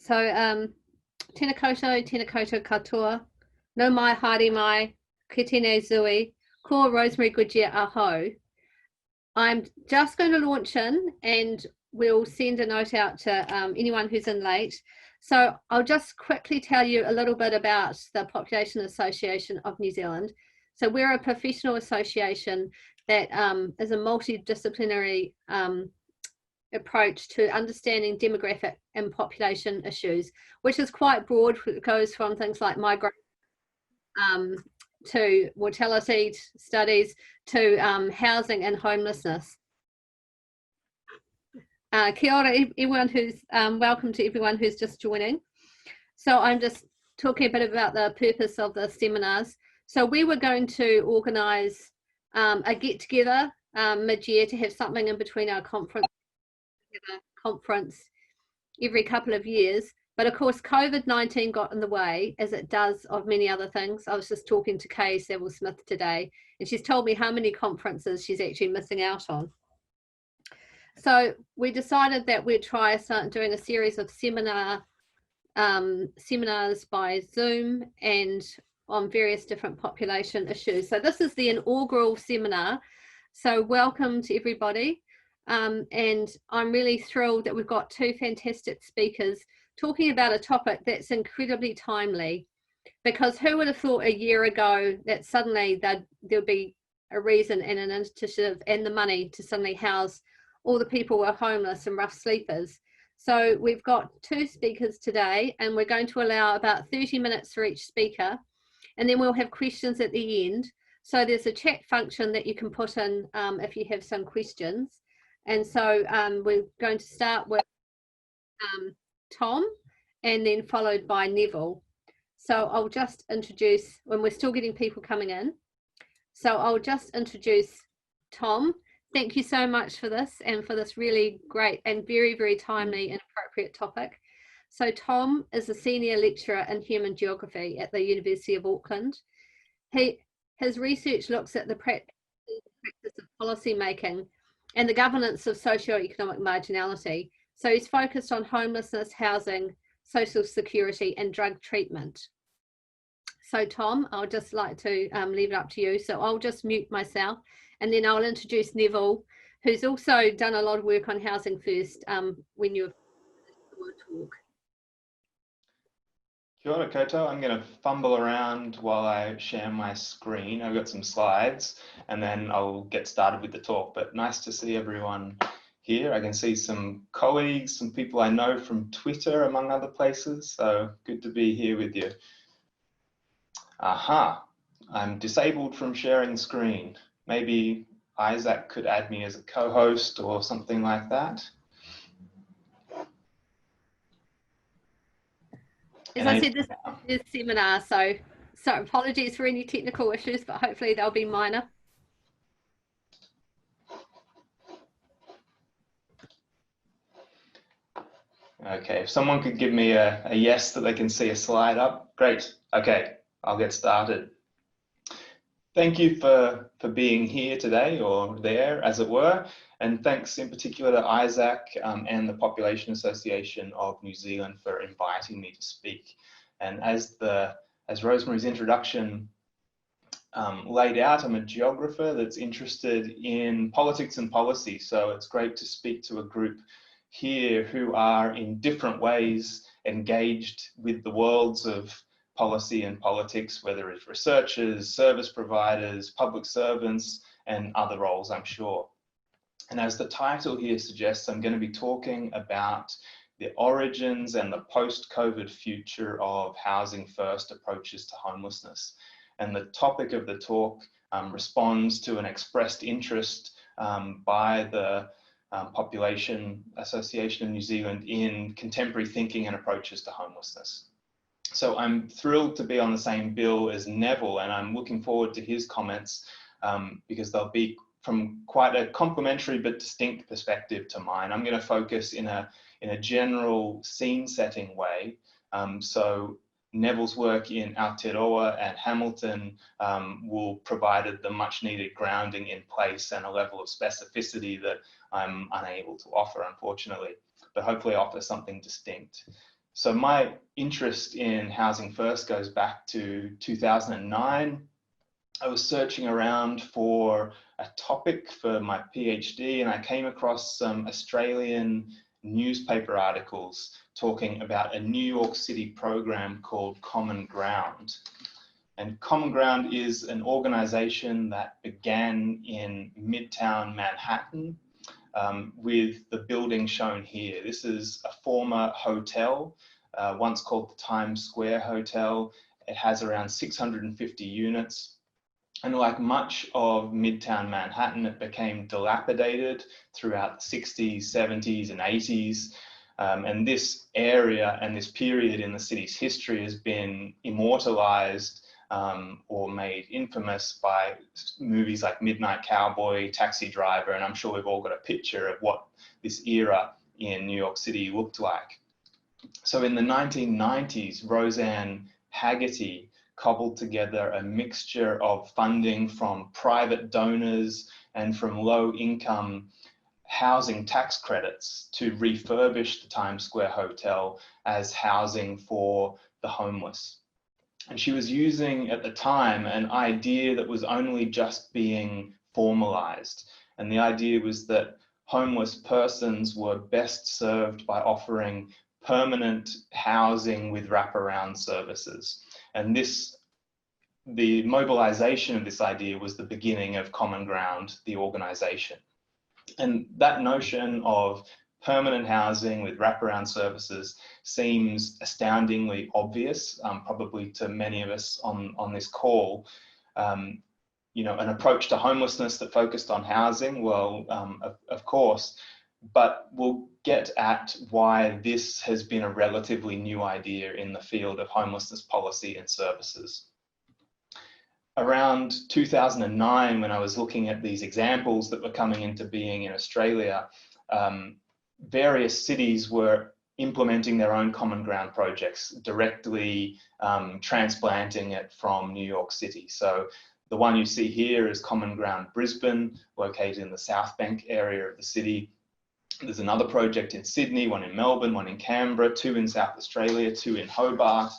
So, tēnā koutou katoa, no mai, haere mai, ki tēnei zui, ko Rosemary Goodyear aho. I'm just going to launch in and we'll send a note out to anyone who's in late. So I'll just quickly tell you a little bit about the Population Association of New Zealand. So we're a professional association that is a multidisciplinary approach to understanding demographic and population issues, which is quite broad. It goes from things like migration to mortality studies to housing and homelessness. Kia ora, everyone who's welcome to everyone who's just joining. So I'm just talking a bit about the purpose of the seminars. So we were going to organise a get together mid-year to have something in between our conference every couple of years. But of course, COVID-19 got in the way, as it does of many other things. I was just talking to Kay Saville-Smith today, and she's told me how many conferences she's actually missing out on. So we decided that we'd try start doing a series of seminars by Zoom and on various different population issues. So this is the inaugural seminar. So welcome to everybody. And I'm really thrilled that we've got two fantastic speakers talking about a topic that's incredibly timely, because who would have thought a year ago that suddenly there'd be a reason and an initiative and the money to suddenly house all the people who are homeless and rough sleepers. So we've got two speakers today, and we're going to allow about 30 minutes for each speaker, and then we'll have questions at the end. So there's a chat function that you can put in if you have some questions. And so we're going to start with Tom, and then followed by Neville. So I'll just introduce, when we're still getting people coming in. So I'll just introduce Tom. Thank you so much for this and for this really great and very, very timely and appropriate topic. So Tom is a senior lecturer in human geography at the University of Auckland. His research looks at the practice of policy making and the governance of socioeconomic marginality. So he's focused on homelessness, housing, social security, and drug treatment. So Tom, I'll just like to leave it up to you. So I'll just mute myself, and then I'll introduce Neville, who's also done a lot of work on housing first when you talk. Kia ora koutou. I'm going to fumble around while I share my screen. I've got some slides, and then I'll get started with the talk. But nice to see everyone here. I can see some colleagues, some people I know from Twitter, among other places. So good to be here with you. Aha, I'm disabled from sharing the screen. Maybe Isaac could add me as a co-host or something like that. As I said, this is a seminar, so apologies for any technical issues, but hopefully they'll be minor. Okay, if someone could give me a yes that they can see a slide up, great. Okay, I'll get started. Thank you for being here today, or there as it were, and thanks in particular to Isaac and the Population Association of New Zealand for inviting me to speak. And as Rosemary's introduction laid out, I'm a geographer that's interested in politics and policy, so it's great to speak to a group here who are in different ways engaged with the worlds of policy and politics, whether it's researchers, service providers, public servants, and other roles, I'm sure. And as the title here suggests, I'm going to be talking about the origins and the post-COVID future of housing first approaches to homelessness. And the topic of the talk responds to an expressed interest by the Population Association of New Zealand in contemporary thinking and approaches to homelessness. So I'm thrilled to be on the same bill as Neville, and I'm looking forward to his comments because they'll be from quite a complementary but distinct perspective to mine. I'm going to focus in a general scene setting way. So Neville's work in Aotearoa and Hamilton will provide the much needed grounding in place and a level of specificity that I'm unable to offer, unfortunately, but hopefully offer something distinct. So my interest in Housing First goes back to 2009. I was searching around for a topic for my PhD, and I came across some Australian newspaper articles talking about a New York City program called Common Ground. And Common Ground is an organization that began in Midtown Manhattan with the building shown here. This is a former hotel, once called the Times Square Hotel. It has around 650 units. And like much of Midtown Manhattan, it became dilapidated throughout the 60s, 70s, and 80s. And this area and this period in the city's history has been immortalized or made infamous by movies like Midnight Cowboy, Taxi Driver, and I'm sure we've all got a picture of what this era in New York City looked like. So in the 1990s, Roseanne Haggerty cobbled together a mixture of funding from private donors and from low-income housing tax credits to refurbish the Times Square Hotel as housing for the homeless. And she was using, at the time, an idea that was only just being formalized. And the idea was that homeless persons were best served by offering permanent housing with wraparound services. And the mobilization of this idea was the beginning of Common Ground, the organization. And that notion of permanent housing with wraparound services seems astoundingly obvious, probably to many of us on this call. You know, an approach to homelessness that focused on housing, well, of course, but we'll get at why this has been a relatively new idea in the field of homelessness policy and services. Around 2009, when I was looking at these examples that were coming into being in Australia, various cities were implementing their own Common Ground projects, directly transplanting it from New York City. So the one you see here is Common Ground Brisbane, located in the South Bank area of the city. There's another project in Sydney, one in Melbourne, one in Canberra, 2 in South Australia, 2 in Hobart.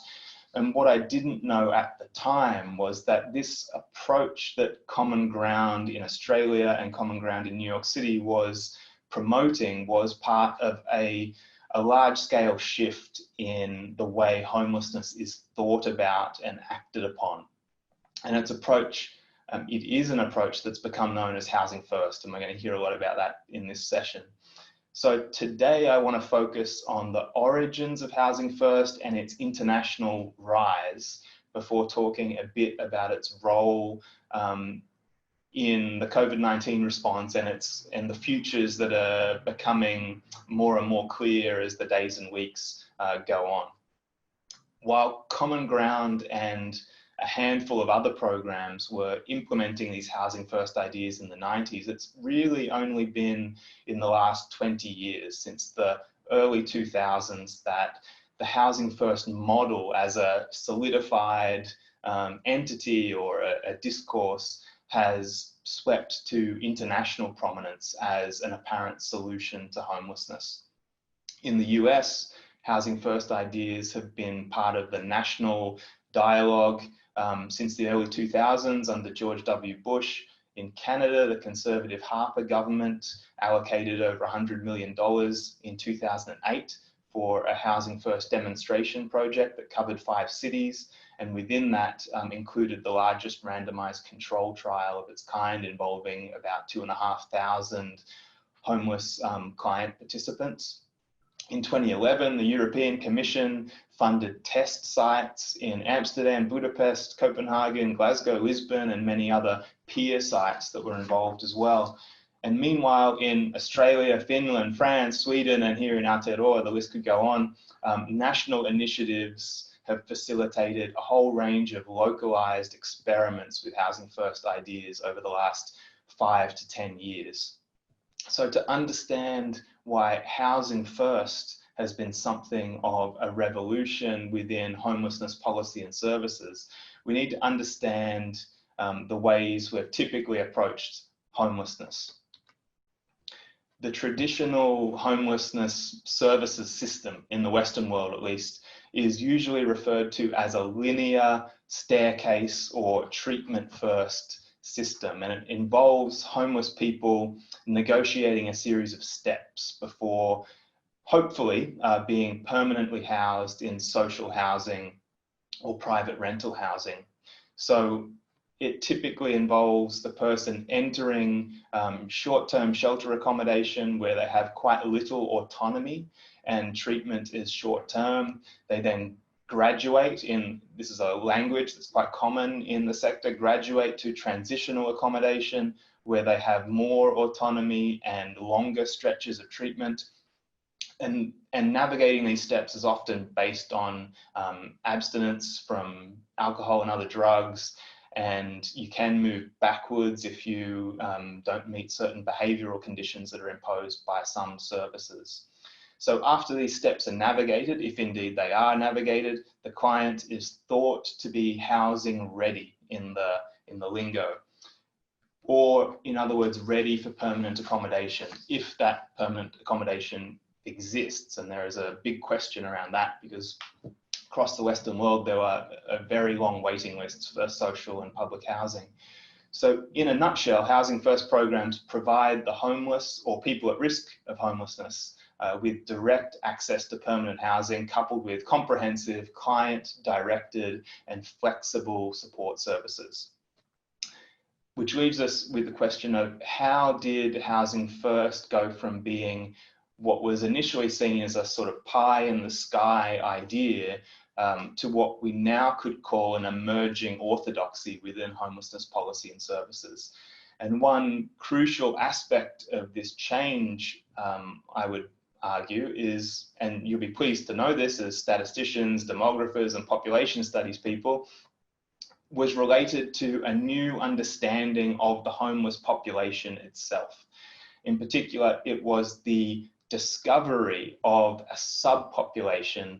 And what I didn't know at the time was that this approach that Common Ground in Australia and Common Ground in New York City was promoting was part of a large-scale shift in the way homelessness is thought about and acted upon. And its approach, it is an approach that's become known as Housing First, and we're going to hear a lot about that in this session. So today I want to focus on the origins of Housing First and its international rise before talking a bit about its role in the COVID-19 response and the futures that are becoming more and more clear as the days and weeks go on. While Common Ground and a handful of other programs were implementing these Housing First ideas in the 90s, it's really only been in the last 20 years, since the early 2000s, that the Housing First model as a solidified entity or a discourse has swept to international prominence as an apparent solution to homelessness. In the US, Housing First ideas have been part of the national dialogue since the early 2000s under George W. Bush. In Canada, the Conservative Harper government allocated over $100 million in 2008 for a Housing First demonstration project that covered 5 cities, and within that included the largest randomized control trial of its kind, involving about 2,500 homeless client participants. In 2011, the European Commission funded test sites in Amsterdam, Budapest, Copenhagen, Glasgow, Lisbon, and many other peer sites that were involved as well. And meanwhile, in Australia, Finland, France, Sweden, and here in Aotearoa, the list could go on, national initiatives have facilitated a whole range of localized experiments with Housing First ideas over the last 5 to 10 years. So to understand why Housing First has been something of a revolution within homelessness policy and services, we need to understand the ways we've typically approached homelessness. the traditional homelessness services system in the Western world, at least, is usually referred to as a linear staircase or treatment first system, and it involves homeless people negotiating a series of steps before hopefully being permanently housed in social housing or private rental housing. So it typically involves the person entering short-term shelter accommodation where they have quite little autonomy and treatment is short-term. They then graduate in, this is a language that's quite common in the sector, graduate to transitional accommodation where they have more autonomy and longer stretches of treatment. And navigating these steps is often based on abstinence from alcohol and other drugs, and you can move backwards if you don't meet certain behavioural conditions that are imposed by some services. So after these steps are navigated, if indeed they are navigated, the client is thought to be housing ready in the lingo, or in other words, ready for permanent accommodation, if that permanent accommodation exists. And there is a big question around that, because across the Western world there are very long waiting lists for social and public housing. So in a nutshell, Housing First programs provide the homeless or people at risk of homelessness with direct access to permanent housing, coupled with comprehensive, client-directed and flexible support services. Which leaves us with the question of, how did Housing First go from being what was initially seen as a sort of pie in the sky idea to what we now could call an emerging orthodoxy within homelessness policy and services. And one crucial aspect of this change, I would argue, is, and you'll be pleased to know this as statisticians, demographers and population studies people, was related to a new understanding of the homeless population itself. In particular, it was the discovery of a subpopulation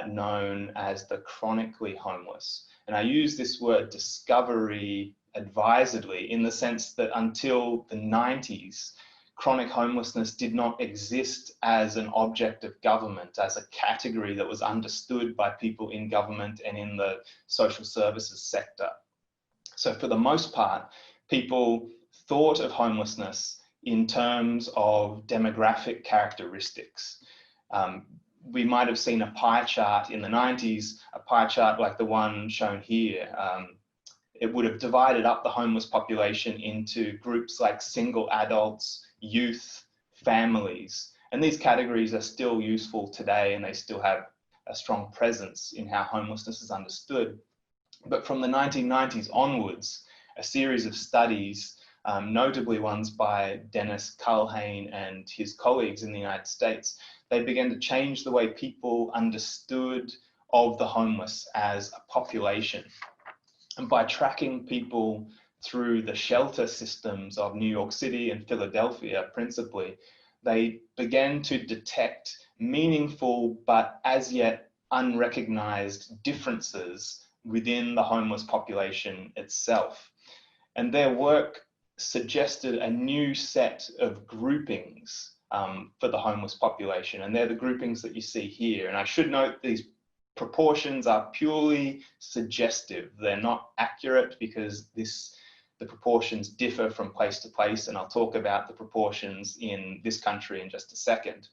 known as the chronically homeless. And I use this word discovery advisedly in the sense that until the 90s, chronic homelessness did not exist as an object of government, as a category that was understood by people in government and in the social services sector. So for the most part, people thought of homelessness in terms of demographic characteristics. We might have seen a pie chart in the 90s, a pie chart like the one shown here. It would have divided up the homeless population into groups like single adults, youth, families. And these categories are still useful today, and they still have a strong presence in how homelessness is understood. But from the 1990s onwards, a series of studies, notably ones by Dennis Culhane and his colleagues in the United States, they began to change the way people understood of the homeless as a population. And by tracking people through the shelter systems of New York City and Philadelphia principally, they began to detect meaningful but as yet unrecognized differences within the homeless population itself. And their work suggested a new set of groupings for the homeless population, and they're the groupings that you see here. And I should note these proportions are purely suggestive. They're not accurate because the proportions differ from place to place, and I'll talk about the proportions in this country in just a second.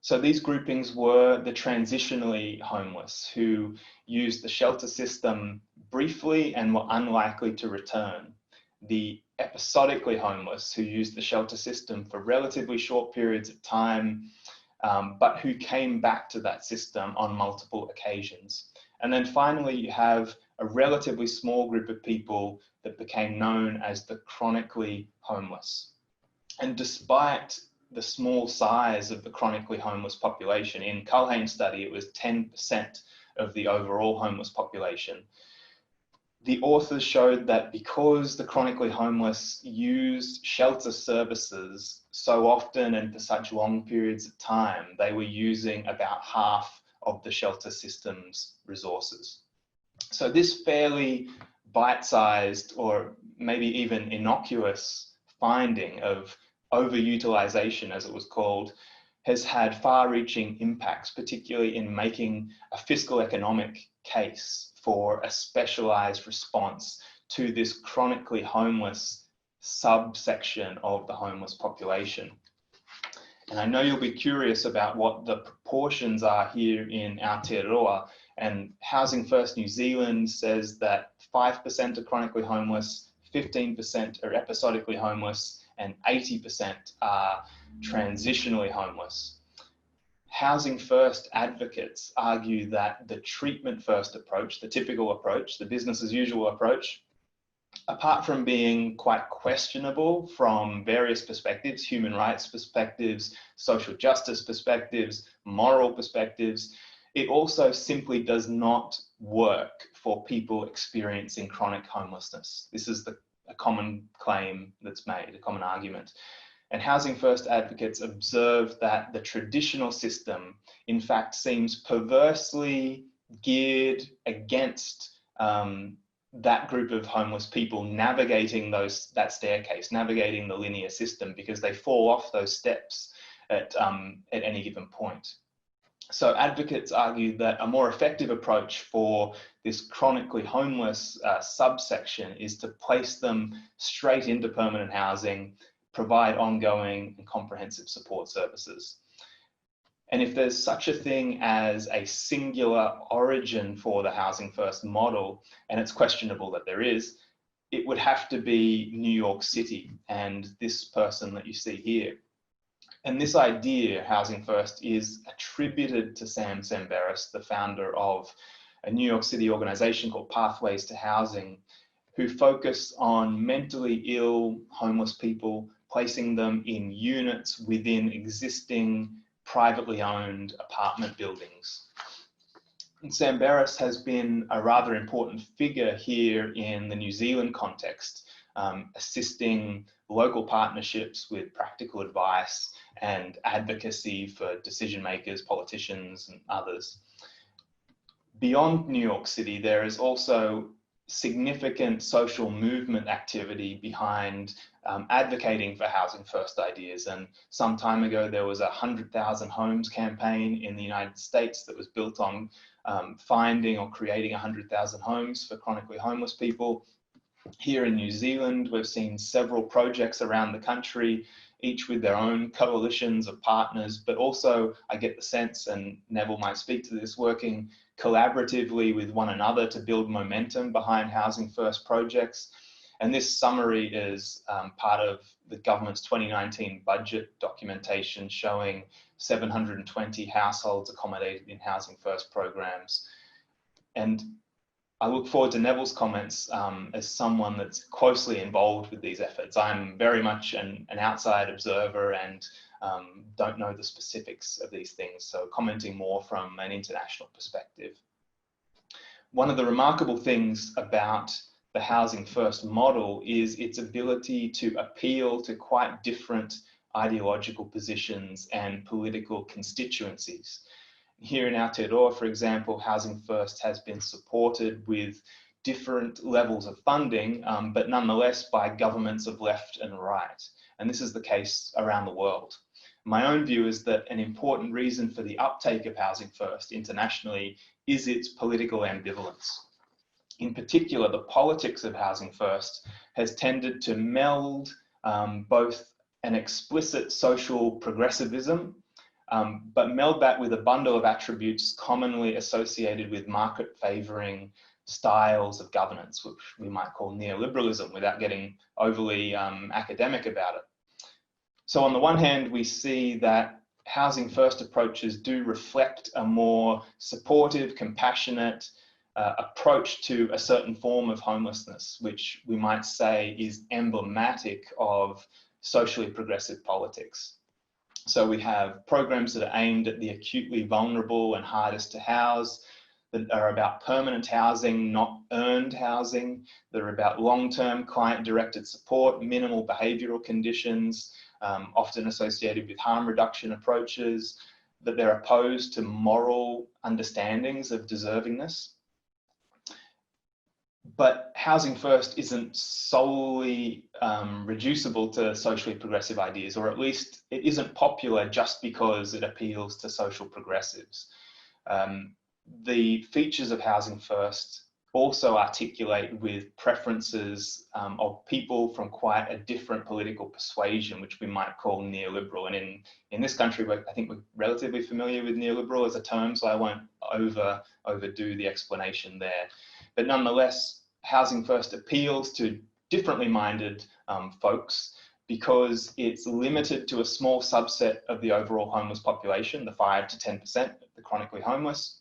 So these groupings were the transitionally homeless, who used the shelter system briefly and were unlikely to return. The episodically homeless, who used the shelter system for relatively short periods of time, but who came back to that system on multiple occasions. And then finally, you have a relatively small group of people that became known as the chronically homeless. And despite the small size of the chronically homeless population, in Culhane's study, it was 10% of the overall homeless population. The authors showed that because the chronically homeless used shelter services so often and for such long periods of time, they were using about half of the shelter system's resources. So this fairly bite-sized or maybe even innocuous finding of overutilization, as it was called, has had far-reaching impacts, particularly in making a fiscal economic case for a specialized response to this chronically homeless subsection of the homeless population. And I know you'll be curious about what the proportions are here in Aotearoa, and Housing First New Zealand says that 5% are chronically homeless, 15% are episodically homeless, and 80% are transitionally homeless. Housing First advocates argue that the treatment first approach, the typical approach, the business as usual approach, apart from being quite questionable from various perspectives, human rights perspectives, social justice perspectives, moral perspectives, it also simply does not work for people experiencing chronic homelessness. This is a common claim that's made, a common argument. And Housing First advocates observe that the traditional system, in fact, seems perversely geared against that group of homeless people navigating that staircase, navigating the linear system, because they fall off those steps at any given point. So advocates argue that a more effective approach for this chronically homeless subsection is to place them straight into permanent housing, provide ongoing and comprehensive support services. And if there's such a thing as a singular origin for the Housing First model, and it's questionable that there is, it would have to be New York City and this person that you see here. And this idea, Housing First, is attributed to Sam Semberis, the founder of a New York City organization called Pathways to Housing, who focus on mentally ill homeless people, placing them in units within existing privately owned apartment buildings. And Semberis has been a rather important figure here in the New Zealand context, assisting local partnerships with practical advice and advocacy for decision makers, politicians, and others. Beyond New York City, there is also significant social movement activity behind advocating for Housing First ideas. And some time ago, there was a 100,000 homes campaign in the United States that was built on finding or creating 100,000 homes for chronically homeless people. Here in New Zealand, we've seen several projects around the country, each with their own coalitions of partners, but also I get the sense, and Nevil might speak to this, working collaboratively with one another to build momentum behind Housing First projects. And this summary is part of the government's 2019 budget documentation showing 720 households accommodated in Housing First programs. And I look forward to Nevil's comments as someone that's closely involved with these efforts. I'm very much an outside observer and don't know the specifics of these things, so commenting more from an international perspective. One of the remarkable things about the Housing First model is its ability to appeal to quite different ideological positions and political constituencies. Here in Aotearoa, for example, Housing First has been supported with different levels of funding, but nonetheless by governments of left and right. And this is the case around the world. My own view is that an important reason for the uptake of Housing First internationally is its political ambivalence. In particular, the politics of Housing First has tended to meld both an explicit social progressivism, but meld that with a bundle of attributes commonly associated with market-favouring styles of governance, which we might call neoliberalism, without getting overly academic about it. So on the one hand, we see that Housing First approaches do reflect a more supportive, compassionate approach to a certain form of homelessness, which we might say is emblematic of socially progressive politics. So we have programs that are aimed at the acutely vulnerable and hardest to house, that are about permanent housing, not earned housing, that are about long-term client-directed support, minimal behavioural conditions, often associated with harm reduction approaches, that they're opposed to moral understandings of deservingness. But Housing First isn't solely reducible to socially progressive ideas, or at least it isn't popular just because it appeals to social progressives. The features of Housing First also articulate with preferences of people from quite a different political persuasion, which we might call neoliberal. And in this country, I think we're relatively familiar with neoliberal as a term, so I won't overdo the explanation there. But nonetheless, Housing First appeals to differently minded folks because it's limited to a small subset of the overall homeless population, the 5 to 10% of the chronically homeless.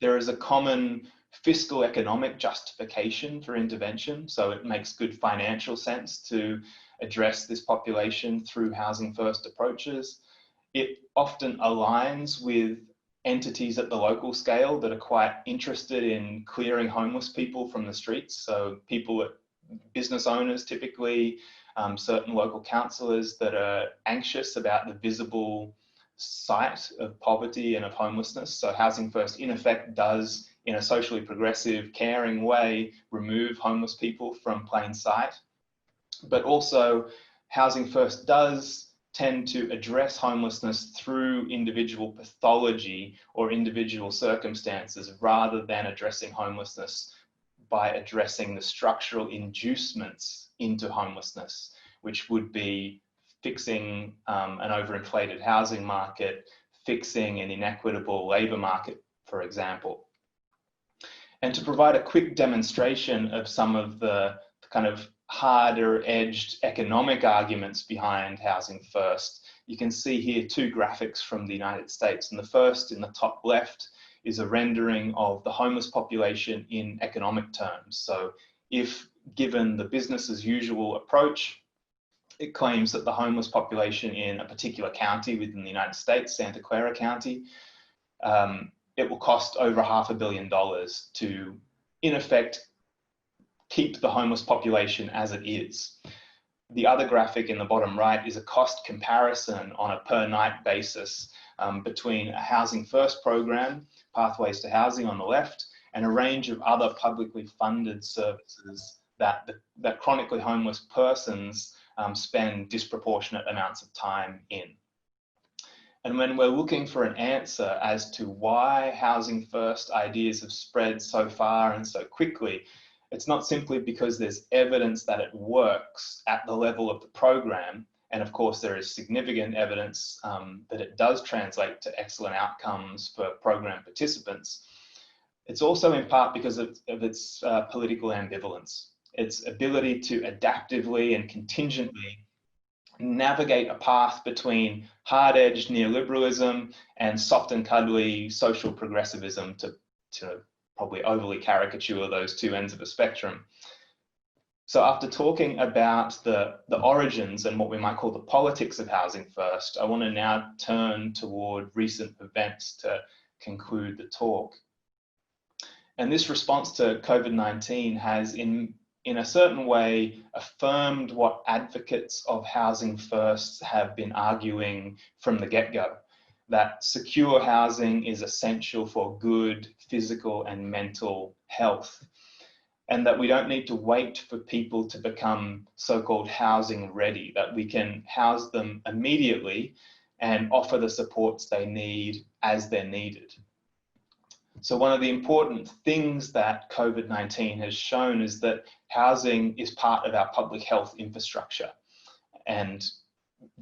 There is a common fiscal economic justification for intervention, so it makes good financial sense to address this population through Housing First approaches. It often aligns with entities at the local scale that are quite interested in clearing homeless people from the streets. So people, business owners typically, certain local councillors that are anxious about the visible sight of poverty and of homelessness. So Housing First in effect does, in a socially progressive, caring way, remove homeless people from plain sight. But also Housing First does tend to address homelessness through individual pathology or individual circumstances rather than addressing homelessness by addressing the structural inducements into homelessness, which would be fixing an overinflated housing market, fixing an inequitable labour market, for example. And to provide a quick demonstration of some of the kind of harder edged economic arguments behind Housing First, you can see here two graphics from the United States. And the first in the top left is a rendering of the homeless population in economic terms. So if given the business as usual approach, it claims that the homeless population in a particular county within the United States, Santa Clara County, it will cost over $500 million to, in effect, keep the homeless population as it is. The other graphic in the bottom right is a cost comparison on a per night basis between a Housing First program, Pathways to Housing on the left, and a range of other publicly funded services that chronically homeless persons spend disproportionate amounts of time in. And when we're looking for an answer as to why Housing First ideas have spread so far and so quickly, it's not simply because there's evidence that it works at the level of the program. And of course, there is significant evidence that it does translate to excellent outcomes for program participants. It's also in part because of its political ambivalence, its ability to adaptively and contingently navigate a path between hard-edged neoliberalism and soft and cuddly social progressivism, to probably overly caricature those two ends of the spectrum. So after talking about the origins and what we might call the politics of Housing First, I want to now turn toward recent events to conclude the talk. And this response to COVID-19 has in a certain way affirmed what advocates of Housing First have been arguing from the get-go, that secure housing is essential for good physical and mental health, and that we don't need to wait for people to become so-called housing ready, that we can house them immediately and offer the supports they need as they're needed. So one of the important things that COVID-19 has shown is that housing is part of our public health infrastructure. And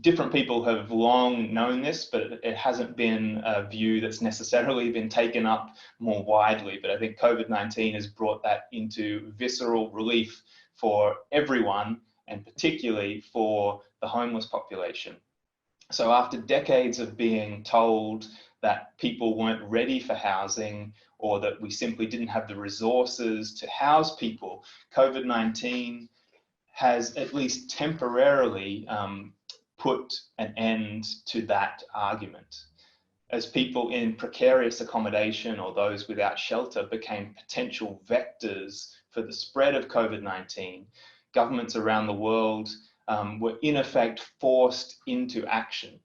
different people have long known this, but it hasn't been a view that's necessarily been taken up more widely. But I think COVID-19 has brought that into visceral relief for everyone, and particularly for the homeless population. So after decades of being told that people weren't ready for housing, or that we simply didn't have the resources to house people, COVID-19 has at least temporarily put an end to that argument. As people in precarious accommodation or those without shelter became potential vectors for the spread of COVID-19, governments around the world were in effect forced into action,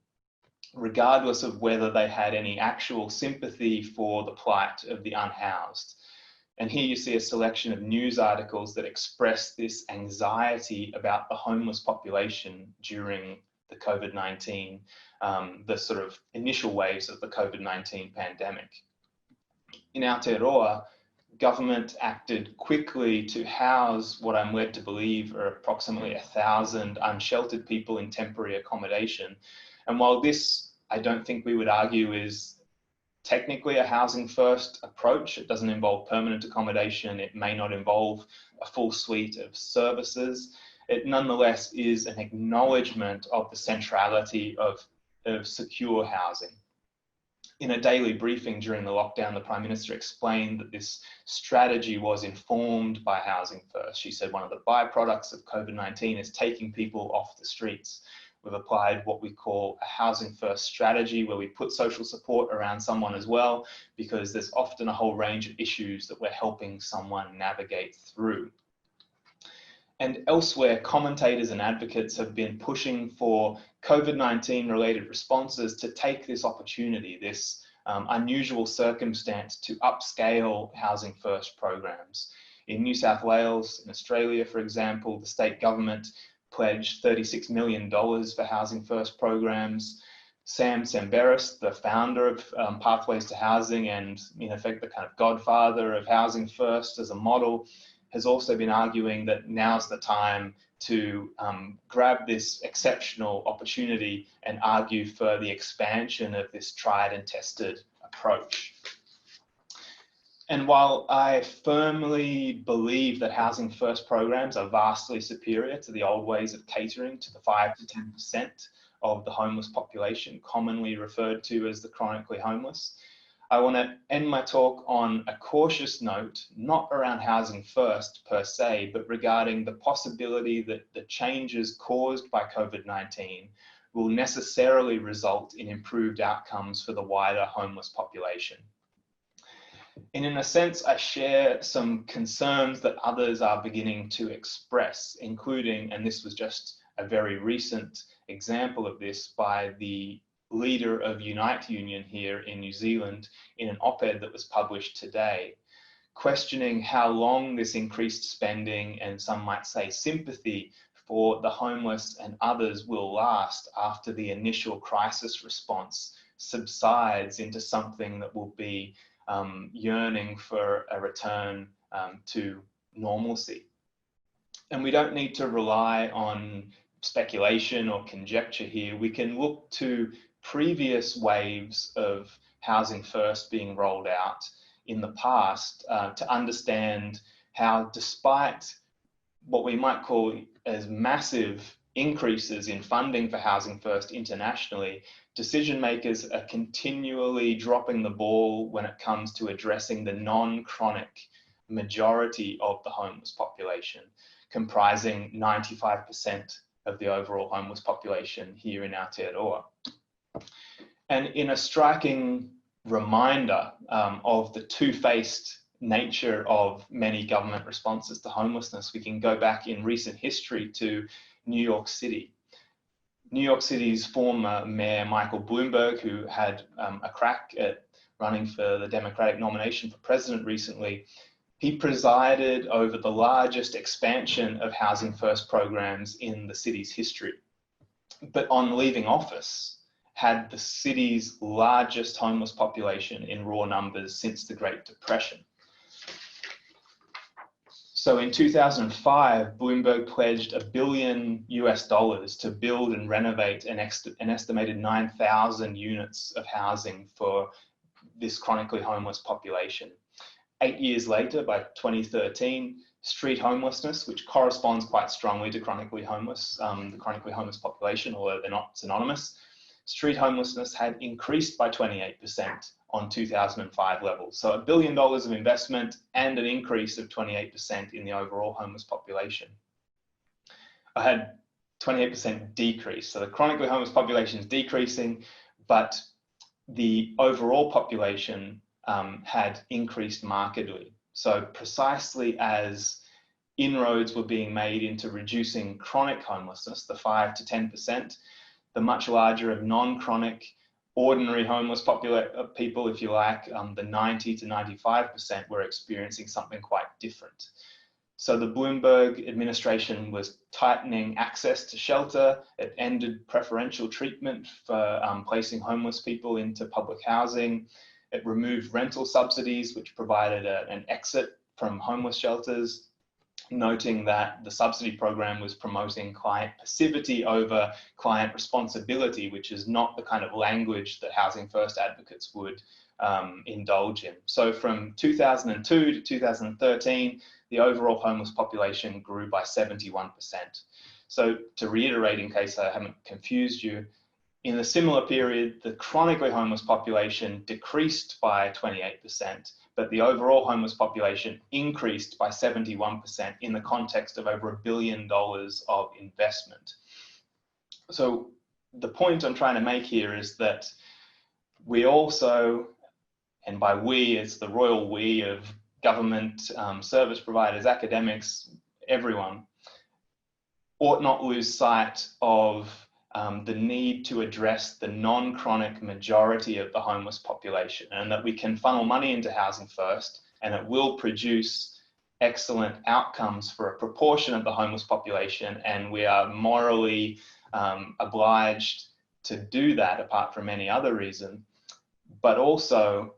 regardless of whether they had any actual sympathy for the plight of the unhoused. And here you see a selection of news articles that express this anxiety about the homeless population during the COVID-19, the sort of initial waves of the COVID-19 pandemic. In Aotearoa, government acted quickly to house what I'm led to believe are approximately 1,000 unsheltered people in temporary accommodation. And while this, I don't think we would argue, is technically a housing first approach, it doesn't involve permanent accommodation, it may not involve a full suite of services, it nonetheless is an acknowledgement of the centrality of secure housing. In a daily briefing during the lockdown, the Prime Minister explained that this strategy was informed by Housing First. She said one of the byproducts of COVID-19 is taking people off the streets. We've applied what we call a Housing First strategy, where we put social support around someone as well, because there's often a whole range of issues that we're helping someone navigate through. And elsewhere, commentators and advocates have been pushing for COVID-19 related responses to take this opportunity, this unusual circumstance, to upscale Housing First programs. In New South Wales, in Australia, for example, the state government pledged $36 million for Housing First programs. Sam Semberis, the founder of Pathways to Housing and in effect the kind of godfather of Housing First as a model, has also been arguing that now's the time to grab this exceptional opportunity and argue for the expansion of this tried and tested approach. And while I firmly believe that Housing First programs are vastly superior to the old ways of catering to the 5 to 10% of the homeless population, commonly referred to as the chronically homeless, I want to end my talk on a cautious note, not around Housing First per se, but regarding the possibility that the changes caused by COVID-19 will necessarily result in improved outcomes for the wider homeless population. And in a sense, I share some concerns that others are beginning to express, including, and this was just a very recent example of this by the leader of Unite Union here in New Zealand in an op-ed that was published today, questioning how long this increased spending and some might say sympathy for the homeless and others will last after the initial crisis response subsides into something that will be yearning for a return to normalcy. And we don't need to rely on speculation or conjecture here. We can look to previous waves of Housing First being rolled out in the past to understand how, despite what we might call as massive increases in funding for Housing First internationally, decision makers are continually dropping the ball when it comes to addressing the non-chronic majority of the homeless population, comprising 95% of the overall homeless population here in Aotearoa. And in a striking reminder of the two-faced nature of many government responses to homelessness, we can go back in recent history to New York City. New York City's former mayor, Michael Bloomberg, who had a crack at running for the Democratic nomination for president recently, he presided over the largest expansion of Housing First programs in the city's history. But on leaving office, had the city's largest homeless population in raw numbers since the Great Depression. So in 2005, Bloomberg pledged $1 billion to build and renovate an estimated 9,000 units of housing for this chronically homeless population. 8 years later, by 2013, street homelessness, which corresponds quite strongly to chronically homeless, the chronically homeless population, although they're not synonymous, street homelessness had increased by 28% on 2005 levels. So $1 billion of investment and an increase of 28% in the overall homeless population. I had 28% decrease. So the chronically homeless population is decreasing, but the overall population had increased markedly. So precisely as inroads were being made into reducing chronic homelessness, the 5 to 10%, the much larger of non-chronic ordinary homeless people, if you like, the 90 to 95% were experiencing something quite different. So the Bloomberg administration was tightening access to shelter. It ended preferential treatment for placing homeless people into public housing. It removed rental subsidies, which provided an exit from homeless shelters, noting that the subsidy program was promoting client passivity over client responsibility, which is not the kind of language that Housing First advocates would indulge in. So from 2002 to 2013, the overall homeless population grew by 71%. So to reiterate, in case I haven't confused you, in a similar period, the chronically homeless population decreased by 28%, but the overall homeless population increased by 71% in the context of over $1 billion of investment. So the point I'm trying to make here is that we also, and by we, it's the royal we of government, service providers, academics, everyone, ought not lose sight of the need to address the non-chronic majority of the homeless population, and that we can funnel money into Housing First and it will produce excellent outcomes for a proportion of the homeless population, and we are morally obliged to do that apart from any other reason. But also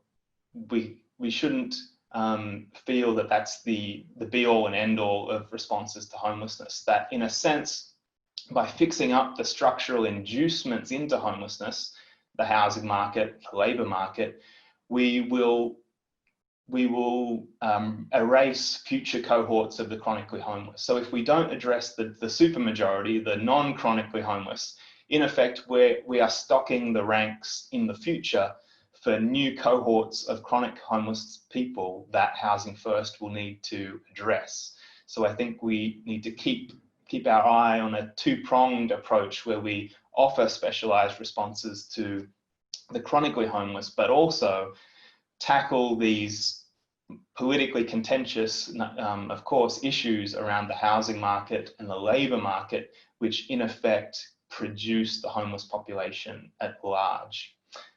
we shouldn't feel that that's the be-all and end-all of responses to homelessness, that in a sense, by fixing up the structural inducements into homelessness, the housing market, the labour market, we will erase future cohorts of the chronically homeless. So if we don't address the supermajority, the non-chronically homeless, in effect, we are stocking the ranks in the future for new cohorts of chronic homeless people that Housing First will need to address. So I think we need to keep our eye on a two-pronged approach where we offer specialized responses to the chronically homeless, but also tackle these politically contentious, of course, issues around the housing market and the labor market, which in effect produce the homeless population at large.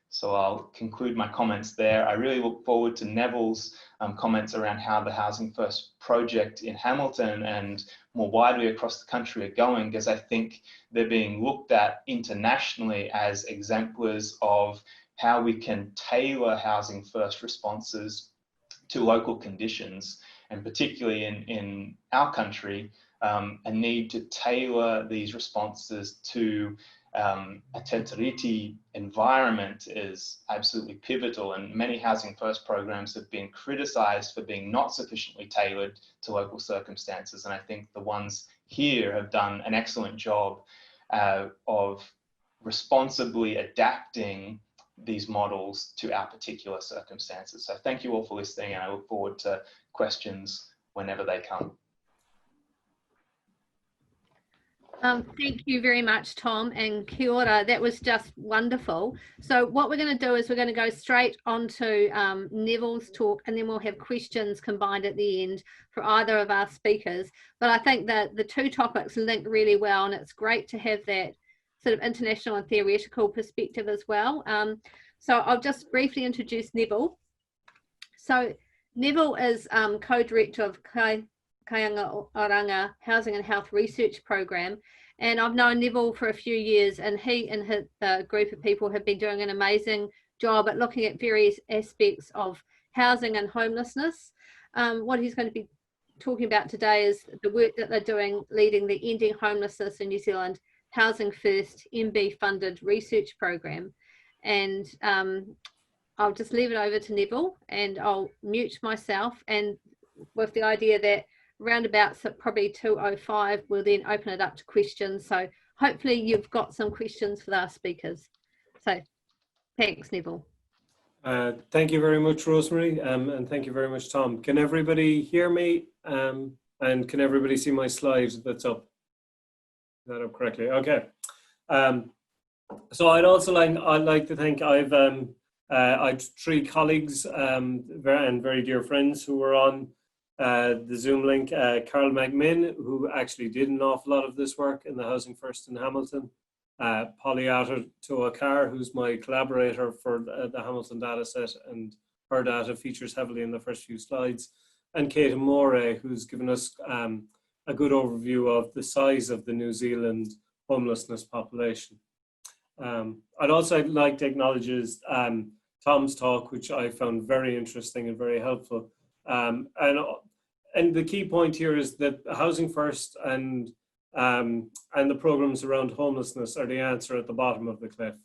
So I'll conclude my comments there. I really look forward to Nevil's comments around how the Housing First project in Hamilton and more widely across the country are going, because I think they're being looked at internationally as exemplars of how we can tailor Housing First responses to local conditions, and particularly in our country, a need to tailor these responses to a te tiriti environment is absolutely pivotal, and many Housing First programs have been criticised for being not sufficiently tailored to local circumstances, and I think the ones here have done an excellent job of responsibly adapting these models to our particular circumstances. So thank you all for listening, and I look forward to questions whenever they come. Thank you very much, Tom, and kia ora. That was just wonderful. So what we're going to do is we're going to go straight onto Nevil's talk, and then we'll have questions combined at the end for either of our speakers. But I think that the two topics link really well, and it's great to have that sort of international and theoretical perspective as well. So I'll just briefly introduce Nevil. So Nevil is co-director of Kirikiriroa Housing and Health Research Program, and I've known Nevil for a few years, and he and his group of people have been doing an amazing job at looking at various aspects of housing and homelessness. What he's going to be talking about today is the work that they're doing leading the Ending Homelessness in New Zealand Housing First MB funded research program. And I'll just leave it over to Nevil, and I'll mute myself, and with the idea that roundabouts at probably 2:05 we'll then open it up to questions. So hopefully you've got some questions for our speakers. So thanks, Nevil. Thank you very much, Rosemary, and thank you very much, Tom. Can everybody hear me? And can everybody see my slide that's up? Is that up correctly? Okay. So I'd like to thank I've three colleagues and very dear friends who were on the Zoom link. Carol McMinn, who actually did an awful lot of this work in the Housing First in Hamilton. Aotearoa, who's my collaborator for the Hamilton dataset, and her data features heavily in the first few slides, and Kate Moore, who's given us a good overview of the size of the New Zealand homelessness population. I'd also like to acknowledge Tom's talk, which I found very interesting and very helpful. And the key point here is that Housing First and the programs around homelessness are the answer at the bottom of the cliff.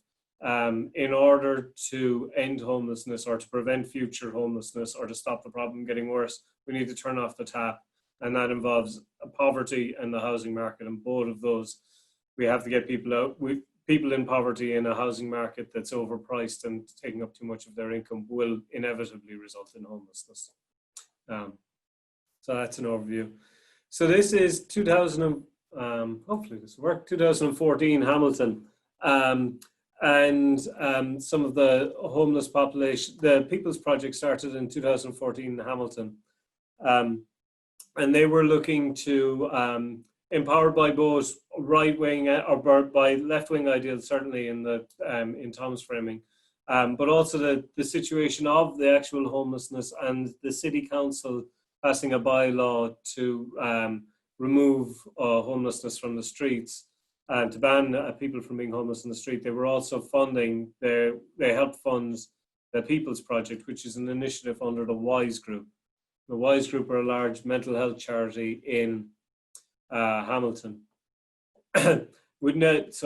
In order to end homelessness or to prevent future homelessness or to stop the problem getting worse, we need to turn off the tap. And that involves poverty and the housing market. And both of those, we have to get people out. People in poverty in a housing market that's overpriced and taking up too much of their income will inevitably result in homelessness. So that's an overview. So this is 2014 Hamilton. And some of the homeless population, the People's Project started in 2014 in Hamilton. And they were looking to, empowered by both right-wing or by left-wing ideals, certainly in Tom's framing, but also the situation of the actual homelessness and the city council passing a bylaw to remove homelessness from the streets and to ban people from being homeless in the street. They were also funding, they helped fund the People's Project, which is an initiative under the WISE Group. The WISE Group are a large mental health charity in Hamilton. So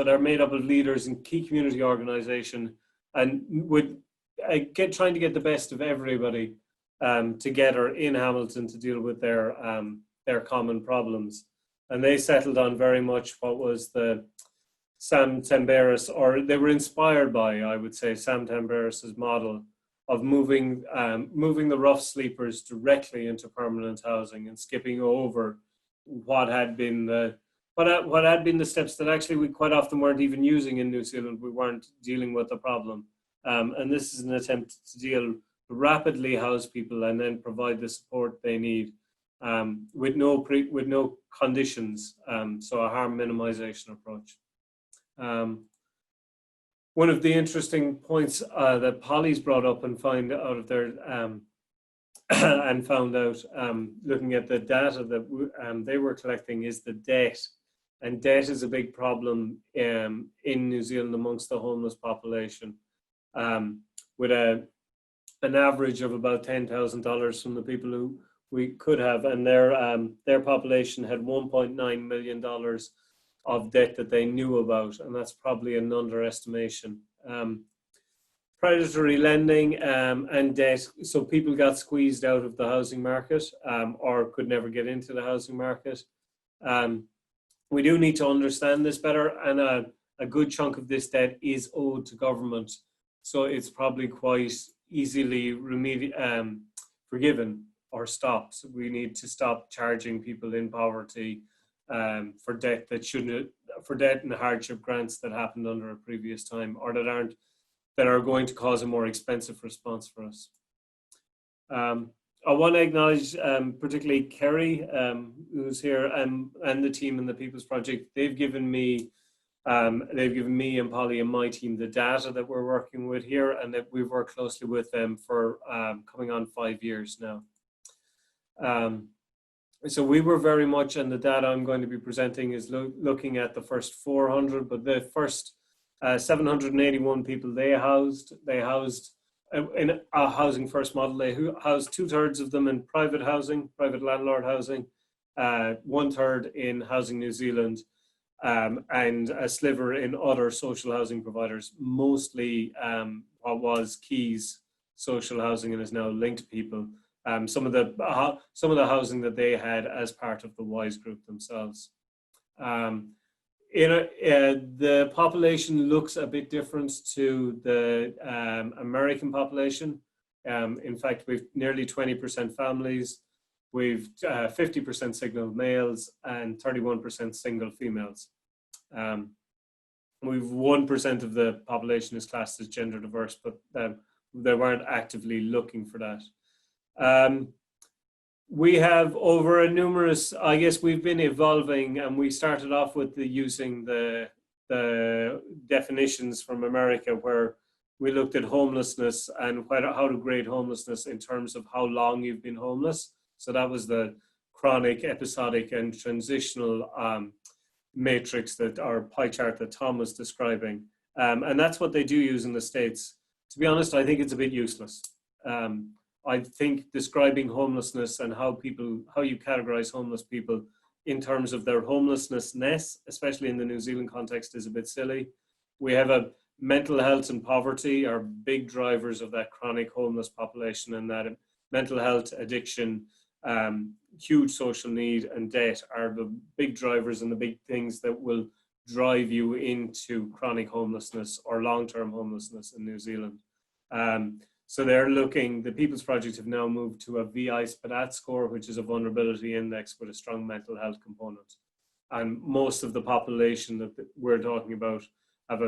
they're made up of leaders in key community organisation and trying to get the best of everybody together in Hamilton to deal with their common problems. And they settled on very much what was the Sam Tamberis, or they were inspired by, I would say, Sam Tamberis's model of moving the rough sleepers directly into permanent housing and skipping over what had been the steps that actually we quite often weren't even using in New Zealand. We weren't dealing with the problem, and this is an attempt to rapidly house people and then provide the support they need with no conditions. So a harm minimization approach. One of the interesting points that Polly's brought up and found out of their looking at the data that they were collecting is the debt. And debt is a big problem in New Zealand amongst the homeless population, with an average of about $10,000 from the people who we could have, and their population had $1.9 million of debt that they knew about, and that's probably an underestimation. Predatory lending and debt, so people got squeezed out of the housing market or could never get into the housing market. We do need to understand this better, and a good chunk of this debt is owed to government, so it's probably quite easily forgiven or stopped. We need to stop charging people in poverty for debt for debt and hardship grants that happened under a previous time, or that are going to cause a more expensive response for us. I want to acknowledge particularly Kerry, who's here, and the team in the People's Project. They've given me and Polly and my team the data that we're working with here, and that we've worked closely with them for coming on 5 years now. So we were very much, and the data I'm going to be presenting is looking at the first 400, but the first 781 people they housed in a Housing First model. They housed 2/3 of them in private housing, private landlord housing, 1/3 in Housing New Zealand, and a sliver in other social housing providers, mostly what was Keys social housing and is now Linked People. Some of the housing that they had as part of the WISE group themselves. The population looks a bit different to the American population. In fact, we've nearly 20% families, we've 50% single males and 31% single females. We've 1% of the population is classed as gender diverse, but they weren't actively looking for that. We have over a numerous, I guess we've been evolving, and we started off with using the the definitions from America, where we looked at homelessness and how to grade homelessness in terms of how long you've been homeless. So that was the chronic, episodic, and transitional matrix or pie chart that Tom was describing. And that's what they do use in the States. To be honest, I think it's a bit useless. I think describing homelessness and how you categorize homeless people in terms of their homelessness, especially in the New Zealand context, is a bit silly. We have mental health and poverty are big drivers of that chronic homeless population, and that mental health, addiction, huge social need, and debt are the big drivers and the big things that will drive you into chronic homelessness or long-term homelessness in New Zealand. So the People's Project have now moved to a VI SPDAT score, which is a vulnerability index with a strong mental health component. And most of the population that we're talking about have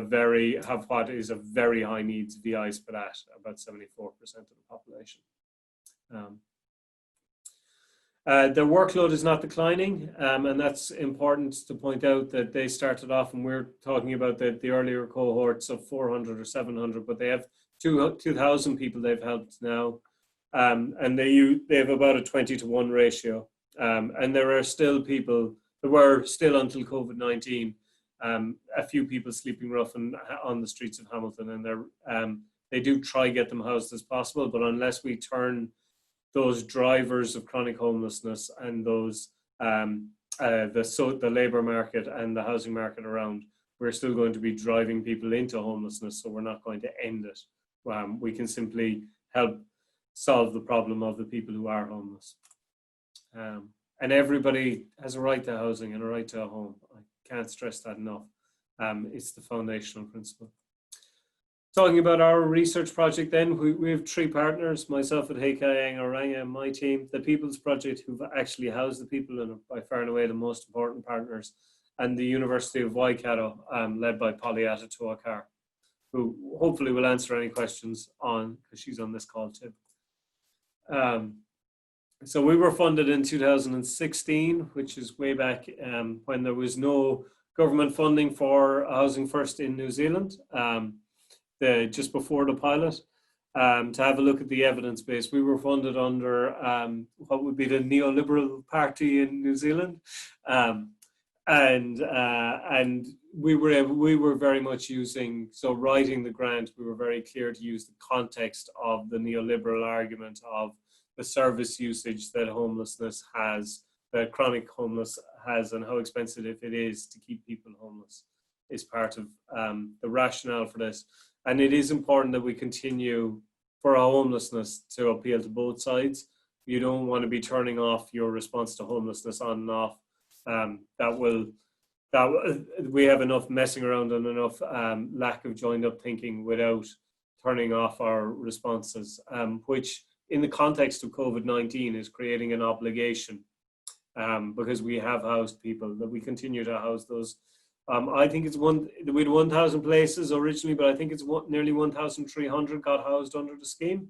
what is a very high needs VI SPDAT, about 74% of the population. Their workload is not declining, and that's important to point out that they started off, and we're talking about the earlier cohorts of 400 or 700, but they have 2,000 people they've helped now, and they have about a 20-to-1 ratio. And there are still people, there were still until COVID-19, a few people sleeping rough on the streets of Hamilton, and they do try get them housed as possible, but unless we turn those drivers of chronic homelessness and those the labor market and the housing market around, we're still going to be driving people into homelessness, so we're not going to end it. We can simply help solve the problem of the people who are homeless. And everybody has a right to housing and a right to a home. I can't stress that enough. It's the foundational principle. Talking about our research project then, we have 3 partners, myself at Heikayang Oranga and my team, the People's Project, who've actually housed the people and are by far and away the most important partners, and the University of Waikato, led by Aotearoa, who hopefully will answer any questions because she's on this call too. So we were funded in 2016, which is way back when there was no government funding for Housing First in New Zealand, just before the pilot. To have a look at the evidence base, we were funded under what would be the neoliberal party in New Zealand. And we were very much writing the grant, we were very clear to use the context of the neoliberal argument of the service usage that homelessness has, that chronic homeless has, and how expensive it is to keep people homeless is part of the rationale for this. And it is important that we continue for our homelessness to appeal to both sides. You don't want to be turning off your response to homelessness on and off. We have enough messing around and enough lack of joined up thinking without turning off our responses, which in the context of COVID-19 is creating an obligation because we have housed people, that we continue to house those. I think we had 1,000 places originally, but I think it's nearly 1,300 got housed under the scheme.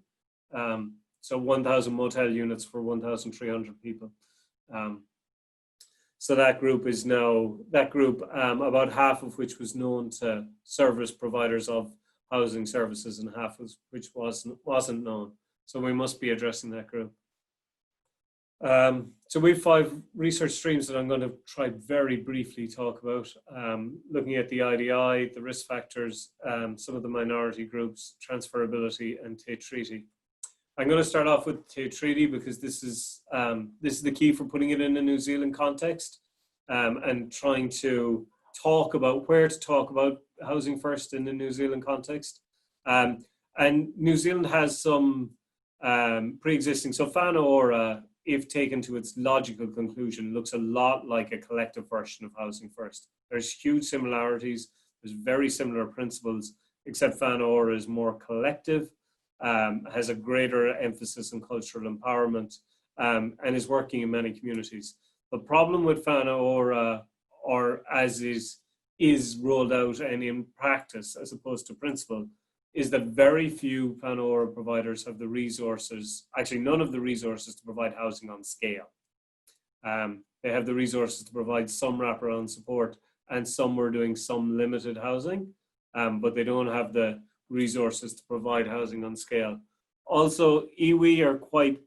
So 1,000 motel units for 1,300 people. So that group is now, about half of which was known to service providers of housing services and half which wasn't known. So we must be addressing that group. So we have 5 research streams that I'm going to try very briefly talk about, looking at the IDI, the risk factors, some of the minority groups, transferability, and Te Treaty. I'm going to start off with Te Treaty because this is the key for putting it in a New Zealand context and trying to talk about where to talk about housing first in the New Zealand context. And New Zealand has some pre-existing, so Whānau Ora, if taken to its logical conclusion, looks a lot like a collective version of Housing First. There's huge similarities, there's very similar principles, except Whānau Ora is more collective, has a greater emphasis on cultural empowerment, and is working in many communities. The problem with Whānau Ora, or as is rolled out and in practice as opposed to principle, is that very few Whānau Ora providers have the resources, actually none of the resources to provide housing on scale. They have the resources to provide some wraparound support, and some were doing some limited housing, but they don't have the resources to provide housing on scale. Also, iwi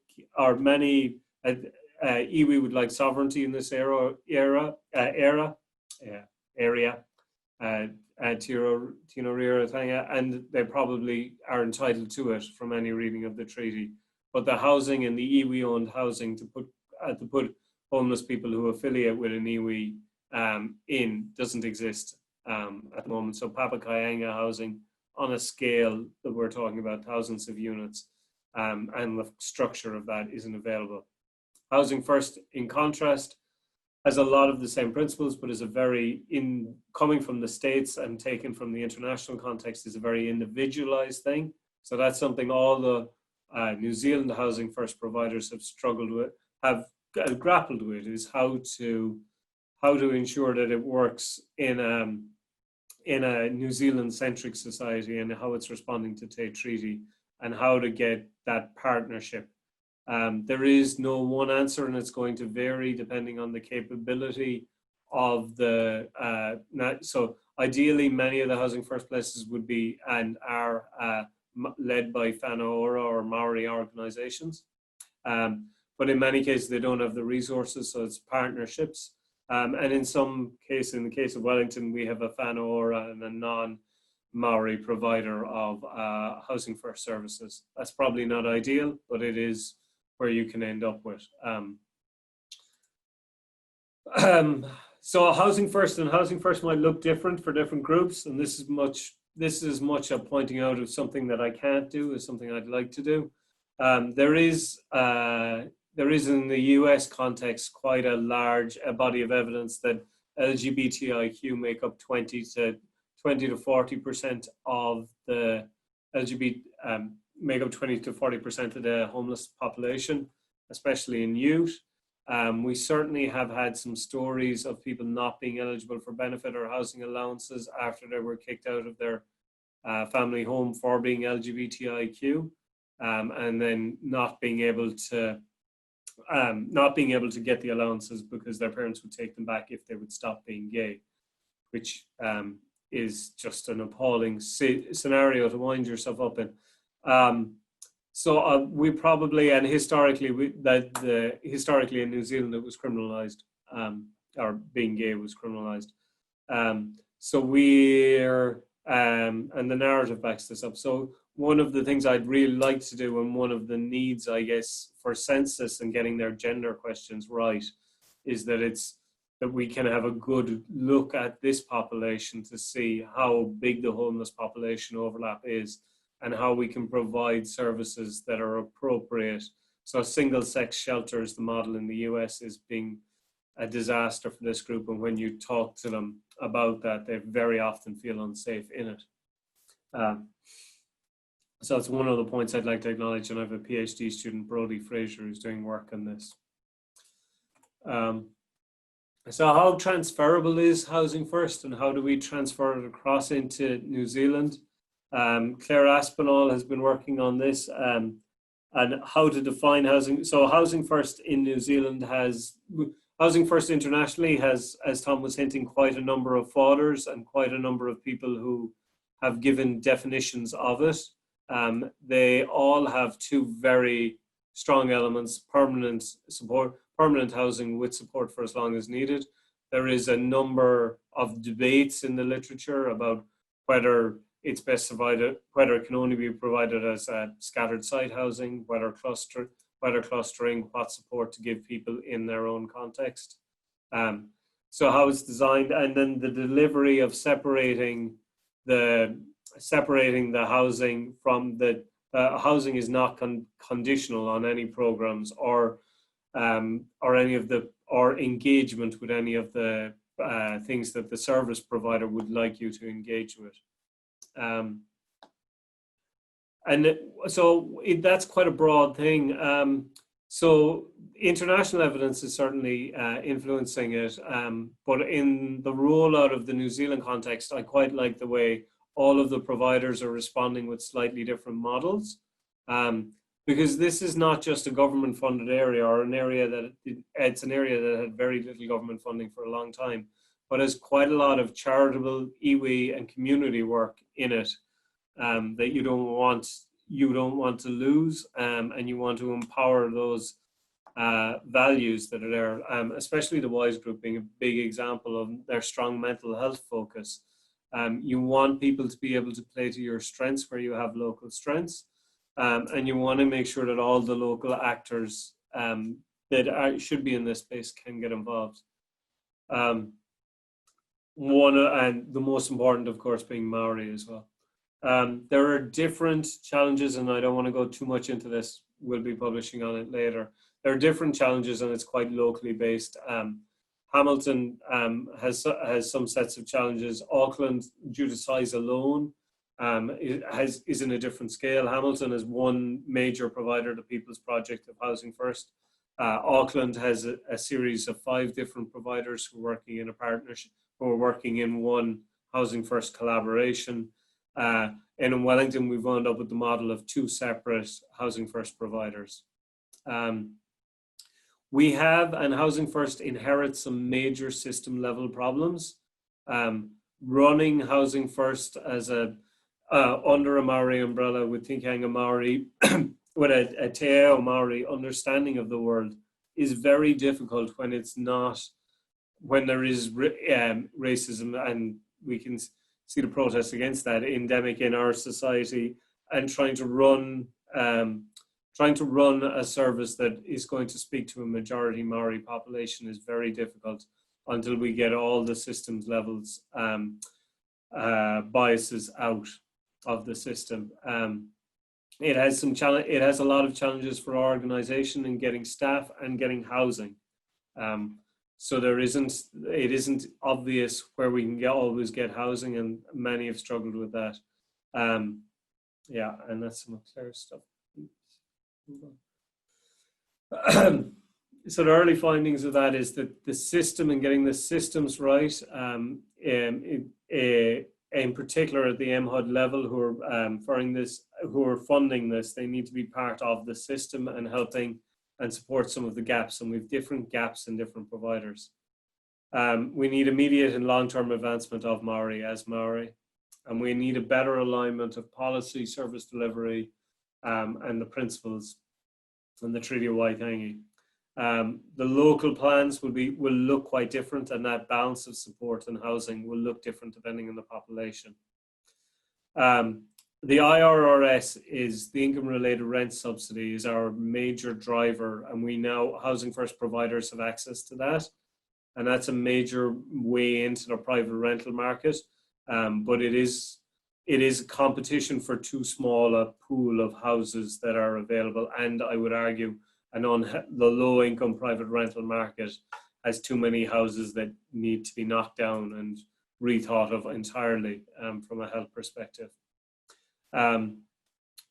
many iwi would like sovereignty in this area. And they probably are entitled to it from any reading of the treaty. But the housing in the iwi-owned housing to put homeless people who affiliate with an iwi in doesn't exist at the moment. So Papakayanga housing on a scale that we're talking about, thousands of units, and the structure of that isn't available. Housing First, in contrast, has a lot of the same principles, but is coming from the States and taken from the international context, is a very individualized thing. So that's something all the New Zealand Housing First providers have struggled with, have grappled with, is how to ensure that it works in a New Zealand-centric society and how it's responding to Tate Treaty and how to get that partnership. There is no one answer, and it's going to vary depending on the capability of the, so ideally many of the Housing First places would be and are led by Whanaora or Maori organizations. But in many cases, they don't have the resources, so it's partnerships. And in some cases, in the case of Wellington, we have a Whanaora and a non-Maori provider of Housing First services. That's probably not ideal, but it is where you can end up with. So Housing First and Housing First might look different for different groups, and this is much a pointing out of something that I can't do, is something I'd like to do. There is in the US context quite a large body of evidence that LGBTIQ make up 20 to 40% of the make up 20 to 40% of the homeless population, especially in youth. We certainly have had some stories of people not being eligible for benefit or housing allowances after they were kicked out of their family home for being LGBTIQ, and then not being able to get the allowances because their parents would take them back if they would stop being gay, which is just an appalling scenario to wind yourself up in. So we probably, and historically in New Zealand it was criminalized, or being gay was criminalized. So we're, and the narrative backs this up. So one of the things I'd really like to do, and one of the needs, I guess, for census and getting their gender questions right, is that we can have a good look at this population to see how big the homeless population overlap is and how we can provide services that are appropriate. So single-sex shelters, the model in the US, is being a disaster for this group, and when you talk to them about that, they very often feel unsafe in it. So that's one of the points I'd like to acknowledge, and I have a PhD student, Brodie Fraser, who's doing work on this. So how transferable is Housing First, and how do we transfer it across into New Zealand? Claire Aspinall has been working on this, and how to define housing. So Housing First in New Zealand Housing First internationally has, as Tom was hinting, quite a number of fathers and quite a number of people who have given definitions of it. They all have two very strong elements: permanent support, permanent housing with support for as long as needed. There is a number of debates in the literature about whether it's best provided, whether it can only be provided as scattered site housing, whether clustering, what support to give people in their own context. So how it's designed, and then the delivery of separating the housing from the housing is not conditional on any programs or any of the, or engagement with any of the things that the service provider would like you to engage with. That's quite a broad thing. So international evidence is certainly influencing it, but in the rollout of the New Zealand context, I quite like the way all of the providers are responding with slightly different models, because this is not just a government funded area, or an area that it's an area that had very little government funding for a long time. but has quite a lot of charitable, iwi, and community work in it that you don't want to lose, and you want to empower those values that are there, especially the WISE group being a big example of their strong mental health focus. You want people to be able to play to your strengths where you have local strengths, and you want to make sure that all the local actors that should be in this space can get involved. And the most important, of course, being Maori as well. There are different challenges, and I don't want to go too much into this. We'll be publishing on it later. There are different challenges, and it's quite locally based. Hamilton has some sets of challenges. Auckland, due to size alone, is in a different scale. Hamilton is one major provider, the People's Project of Housing First. Auckland has a series of 5 different providers who are working in a partnership, who are working in one Housing First collaboration. And in Wellington, we've wound up with the model of 2 separate Housing First providers. We have, and Housing First inherits some major system level problems. Running Housing First as under a Maori umbrella with Thinkanga Maori, with a Aotearoa Maori understanding of the world is very difficult when there is racism, and we can see the protests against that endemic in our society, and trying to run a service that is going to speak to a majority Maori population is very difficult until we get all the systems levels biases out of the system. It has a lot of challenges for our organization in getting staff and getting housing. So it isn't obvious where we can always get housing, and many have struggled with that. Yeah, and that's some clear stuff. So the early findings of that is that the system and getting the systems right, in particular at the MHUD level, who are funding this, they need to be part of the system and helping and support some of the gaps, and we have different gaps in different providers. We need immediate and long-term advancement of Maori as Maori, and we need a better alignment of policy, service delivery, and the principles and the Treaty of Waitangi. The local plans will look quite different, and that balance of support and housing will look different depending on the population. The IRRS is the income related rent subsidy is our major driver, and we now Housing First providers have access to that, and that's a major way into the private rental market. But it is a competition for too small a pool of houses that are available, and I would argue the low income private rental market has too many houses that need to be knocked down and rethought of entirely from a health perspective.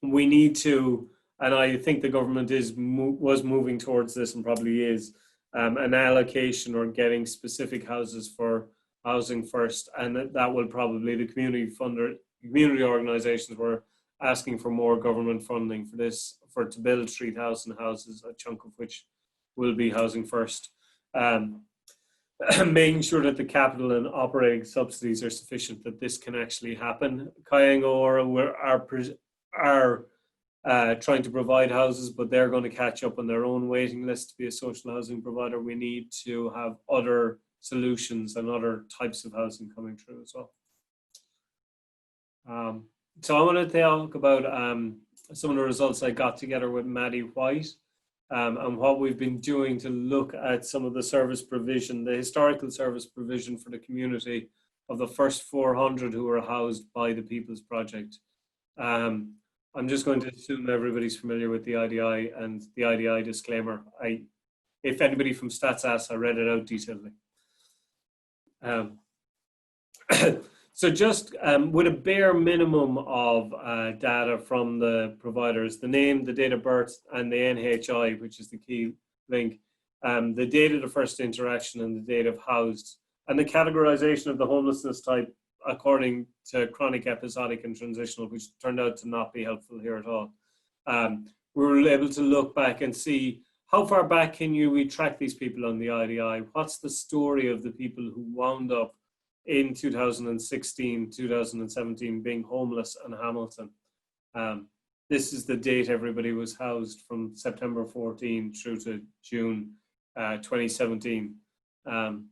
We need to, and I think the government was moving towards this and probably is, an allocation or getting specific houses for Housing First, and that will probably, the community organisations were asking for more government funding for this, to build 3,000 houses, a chunk of which will be Housing First. Making sure that the capital and operating subsidies are sufficient that this can actually happen. Kāinga are trying to provide houses, but they're going to catch up on their own waiting list to be a social housing provider. We need to have other solutions and other types of housing coming through as well. So I want to talk about some of the results I got together with Maddie White, and what we've been doing to look at some of the service provision, the historical service provision for the community of the first 400 who were housed by the People's Project. I'm just going to assume everybody's familiar with the IDI and the IDI disclaimer. If anybody from Stats asks, I read it out detailedly. So just with a bare minimum of data from the providers, the name, the date of birth, and the NHI, which is the key link, the date of the first interaction and the date of housed, and the categorization of the homelessness type according to chronic, episodic, and transitional, which turned out to not be helpful here at all. We were able to look back and see how far back can we track these people on the IDI? What's the story of the people who wound up in 2016, 2017 being homeless in Hamilton? This is the date everybody was housed from September 14 through to June 2017. So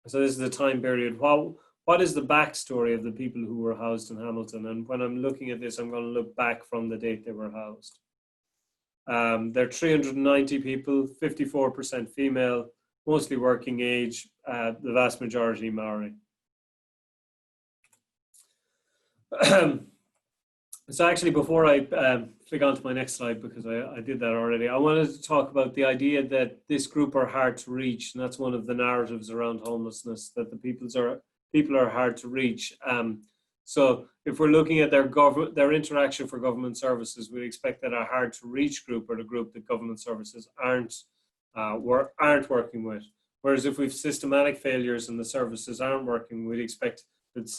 this is the time period. What is the backstory of the people who were housed in Hamilton? And when I'm looking at this, I'm going to look back from the date they were housed. There are 390 people, 54% female, mostly working age, the vast majority Maori. So actually, before I click on to my next slide, because I did that already, I wanted to talk about the idea that this group are hard to reach, and that's one of the narratives around homelessness, that the people are hard to reach. So if we're looking at their interaction for government services, we expect that a hard to reach group are the group that government services aren't working with. Whereas if we've systematic failures and the services aren't working, we'd expect that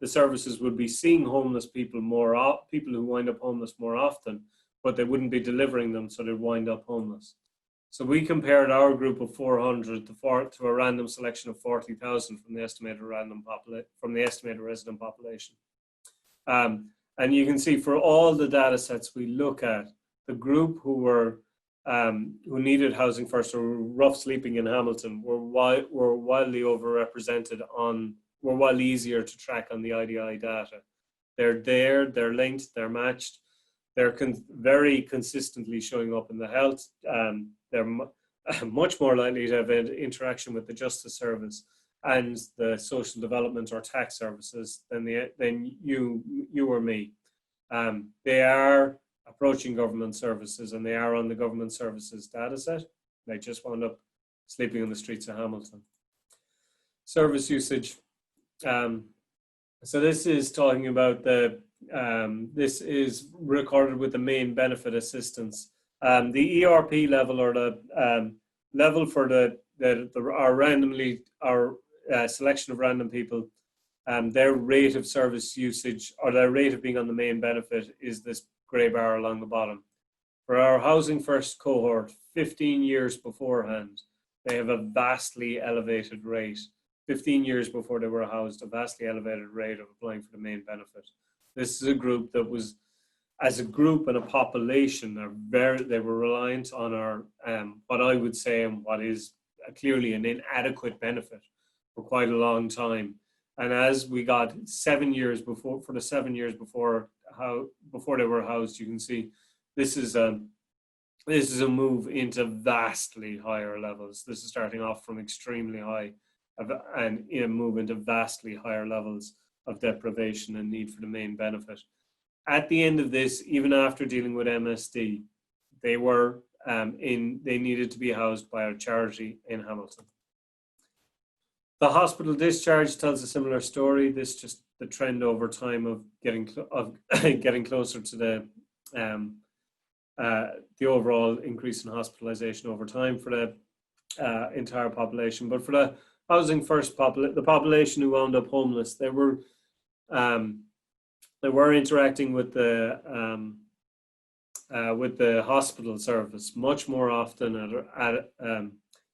the services would be seeing homeless people people who wind up homeless more often, but they wouldn't be delivering them, so they'd wind up homeless. So we compared our group of 400 to a random selection of 40,000 from the estimated resident population. And you can see for all the data sets we look at, the group who needed housing first or rough sleeping in Hamilton were wildly overrepresented were wildly easier to track on the IDI data. They're there, they're linked, they're matched, they're very consistently showing up in the health. They're much more likely to have an interaction with the justice service and the social development or tax services than you or me. They are approaching government services and they are on the government services data set. They just wound up sleeping on the streets of Hamilton. Service usage. So this is talking about this is recorded with the main benefit assistance. The ERP level, or the level for our selection of random people, their rate of service usage or their rate of being on the main benefit is this grey bar along the bottom. For our housing first cohort, 15 years beforehand, they have a vastly elevated rate. 15 years before they were housed, a vastly elevated rate of applying for the main benefit. This is a group that was, as a group and a population, they were reliant on our, what I would say, and what is clearly an inadequate benefit for quite a long time. And as we got 7 years before, for the 7 years before they were housed, you can see this is a move into vastly higher levels. This is starting off from extremely high and in a move into vastly higher levels of deprivation and need for the main benefit. At the end of this, even after dealing with MSD, they needed to be housed by a charity in Hamilton. The hospital discharge tells a similar story. This just the trend over time of getting closer to the overall increase in hospitalization over time for the entire population. But for the housing first the population who wound up homeless, they were interacting with the hospital service much more often at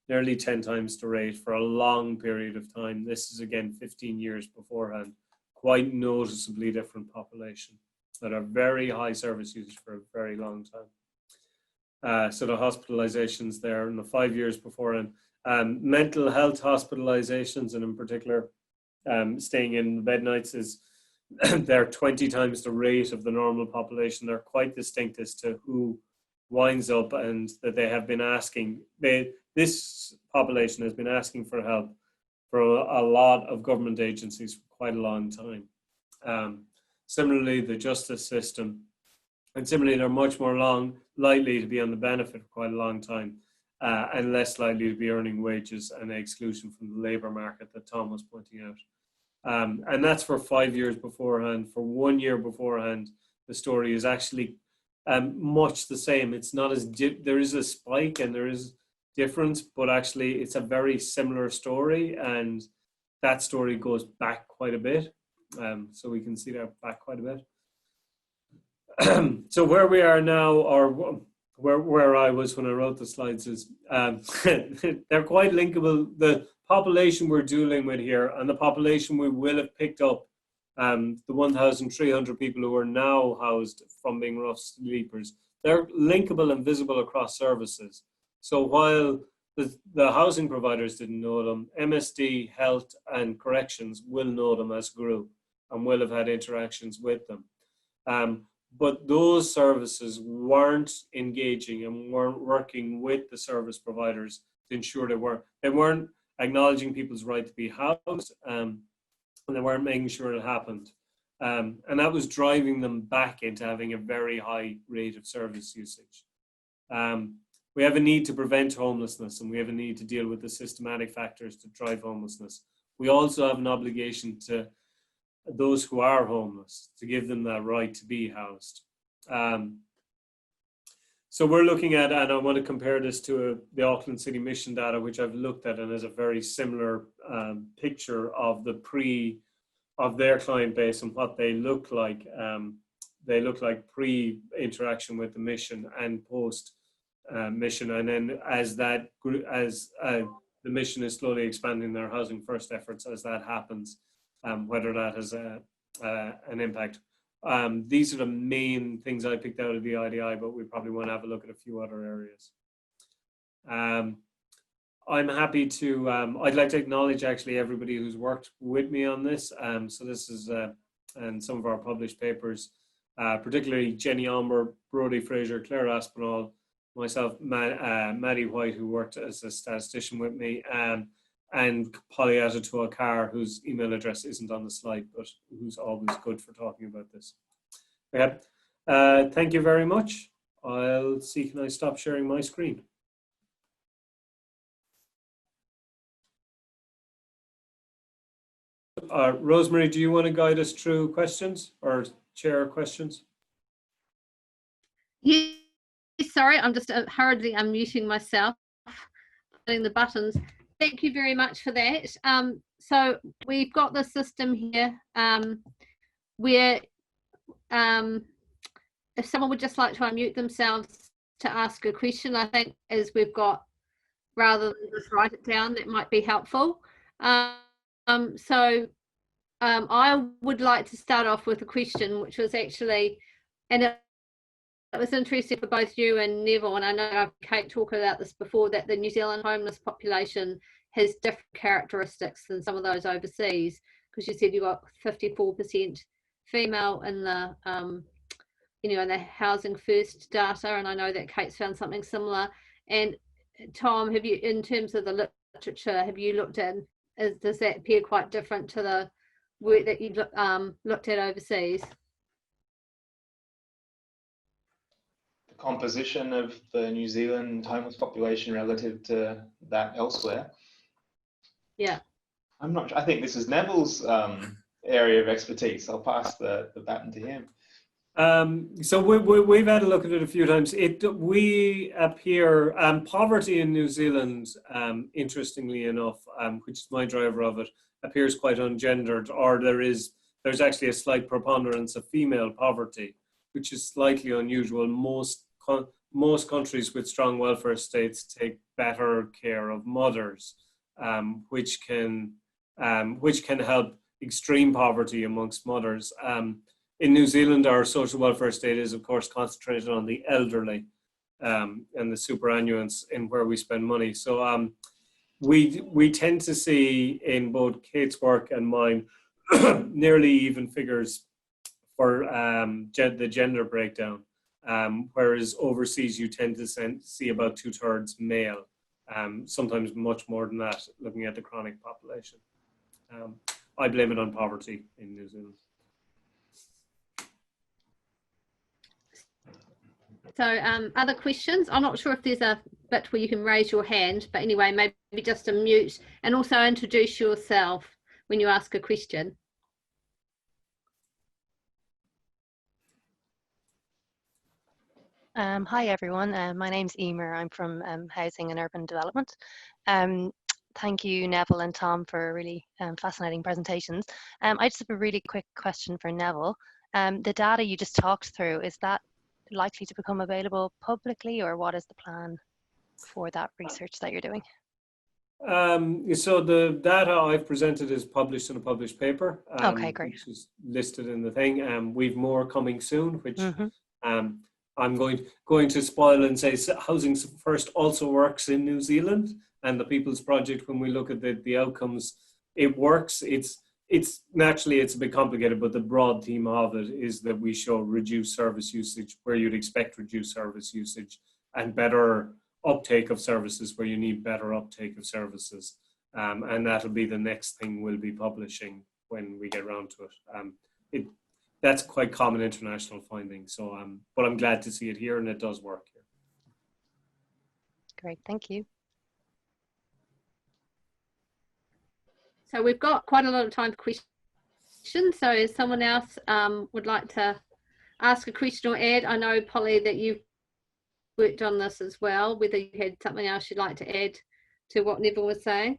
nearly 10 times the rate for a long period of time. This is again 15 years beforehand. Quite noticeably different population that are very high service users for a very long time. So the hospitalizations there in the 5 years beforehand. Mental health hospitalizations, and in particular staying in bed nights, they're 20 times the rate of the normal population. They're quite distinct as to who winds up, and that they have been asking. This population has been asking for help for a lot of government agencies for quite a long time. Similarly, the justice system, and similarly, they're much more likely to be on the benefit for quite a long time. And less likely to be earning wages and exclusion from the labour market that Tom was pointing out. And that's for 5 years beforehand. For 1 year beforehand, the story is actually much the same. It's not as there is a spike and there is difference, but actually it's a very similar story, and that story goes back quite a bit. So we can see that back quite a bit. So where we are now, or where I was when I wrote the slides is they're quite linkable. The population we're dealing with here and the population we will have picked up, the 1,300 people who are now housed from being rough sleepers, they're linkable and visible across services. So while the housing providers didn't know them, MSD, Health and Corrections will know them as a group and will have had interactions with them. But those services weren't engaging and weren't working with the service providers to ensure they weren't acknowledging people's right to be housed, and they weren't making sure it happened. And that was driving them back into having a very high rate of service usage. We have a need to prevent homelessness, and we have a need to deal with the systematic factors that drive homelessness. We also have an obligation to those who are homeless, to give them that right to be housed. So we're looking at, and I want to compare this to the Auckland City Mission data, which I've looked at and is a very similar picture of of their client base and what they look like. They look like pre-interaction with the mission and post mission, and then as the mission is slowly expanding their housing first efforts as that happens. Whether that has an impact. These are the main things I picked out of the IDI, but we probably want to have a look at a few other areas. I'm happy to, I'd like to acknowledge actually everybody who's worked with me on this. So this is, and some of our published papers, particularly Jenny Omber, Brodie Fraser, Claire Aspinall, myself, Maddie White, who worked as a statistician with me, and Polly Aotearoa, whose email address isn't on the slide, but who's always good for talking about this. Okay. Thank you very much. I'll see, can I stop sharing my screen? Rosemary, do you want to guide us through questions or chair questions? Yes, sorry, I'm just hurriedly unmuting myself, hitting the buttons. Thank you very much for that. So we've got the system here where if someone would just like to unmute themselves to ask a question, I think as we've got, rather than just write it down, that might be helpful. I would like to start off with a question, which was actually, and it was interesting for both you and Neville, and I know I've Kate talked about this before, that the New Zealand homeless population has different characteristics than some of those overseas, because you said you got 54% female in the in the housing first data, and I know that Kate's found something similar. And Tom, have you, in terms of the literature, have you looked at, does that appear quite different to the work that you looked at overseas? Composition of the New Zealand homeless population relative to that elsewhere? Yeah. I'm not sure. I think this is Neville's area of expertise. I'll pass the baton to him. So we've had a look at it a few times. We appear, poverty in New Zealand, interestingly enough, which is my driver of it, appears quite ungendered, or there's actually a slight preponderance of female poverty, which is slightly unusual. Most countries with strong welfare states take better care of mothers, which can help extreme poverty amongst mothers. In New Zealand, our social welfare state is, of course, concentrated on the elderly and the superannuants in where we spend money. So we tend to see in both Kate's work and mine nearly even figures for the gender breakdown, whereas overseas you tend to see about 2/3 male, sometimes much more than that, looking at the chronic population. I blame it on poverty in New Zealand. So other questions? I'm not sure if there's a bit where you can raise your hand, but anyway, maybe just unmute and also introduce yourself when you ask a question. Hi everyone, my name's Emer. I'm from Housing and Urban Development. Thank you, Neville and Tom, for really fascinating presentations. I just have a really quick question for Neville. The data you just talked through, is that likely to become available publicly, or what is the plan for that research that you're doing? So the data I've presented is published in a published paper, Okay, great. which is listed in the thing. We've more coming soon, which I'm going to spoil and say Housing First also works in New Zealand, and the People's Project, when we look at the outcomes, it works. It's naturally, it's a bit complicated, but the broad theme of it is that we show reduced service usage where you'd expect reduced service usage, and better uptake of services where you need better uptake of services. And that'll be the next thing we'll be publishing when we get around to it. That's quite common international finding. So, but I'm glad to see it here, and it does work here. Great, thank you. So we've got quite a lot of time for questions. So if someone else would like to ask a question or add, I know, Polly, that you've worked on this as well, whether you had something else you'd like to add to what Nevil was saying.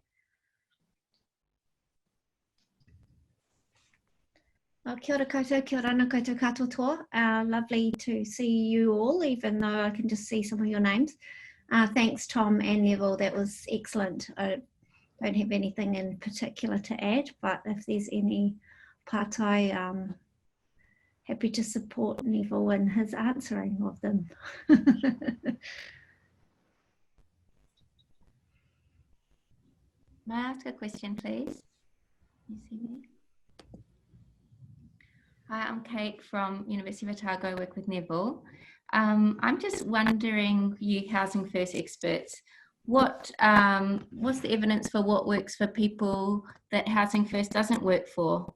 Kia ora koutou, kia ora ana koutou katoa. Lovely to see you all, even though I can just see some of your names. Thanks, Tom and Nevil, that was excellent. I don't have anything in particular to add, but if there's any part, happy to support Nevil in his answering of them. May I ask a question, please? You see me? Hi, I'm Kate from University of Otago. I work with Nevil. I'm just wondering, you Housing First experts, what's the evidence for what works for people that Housing First doesn't work for?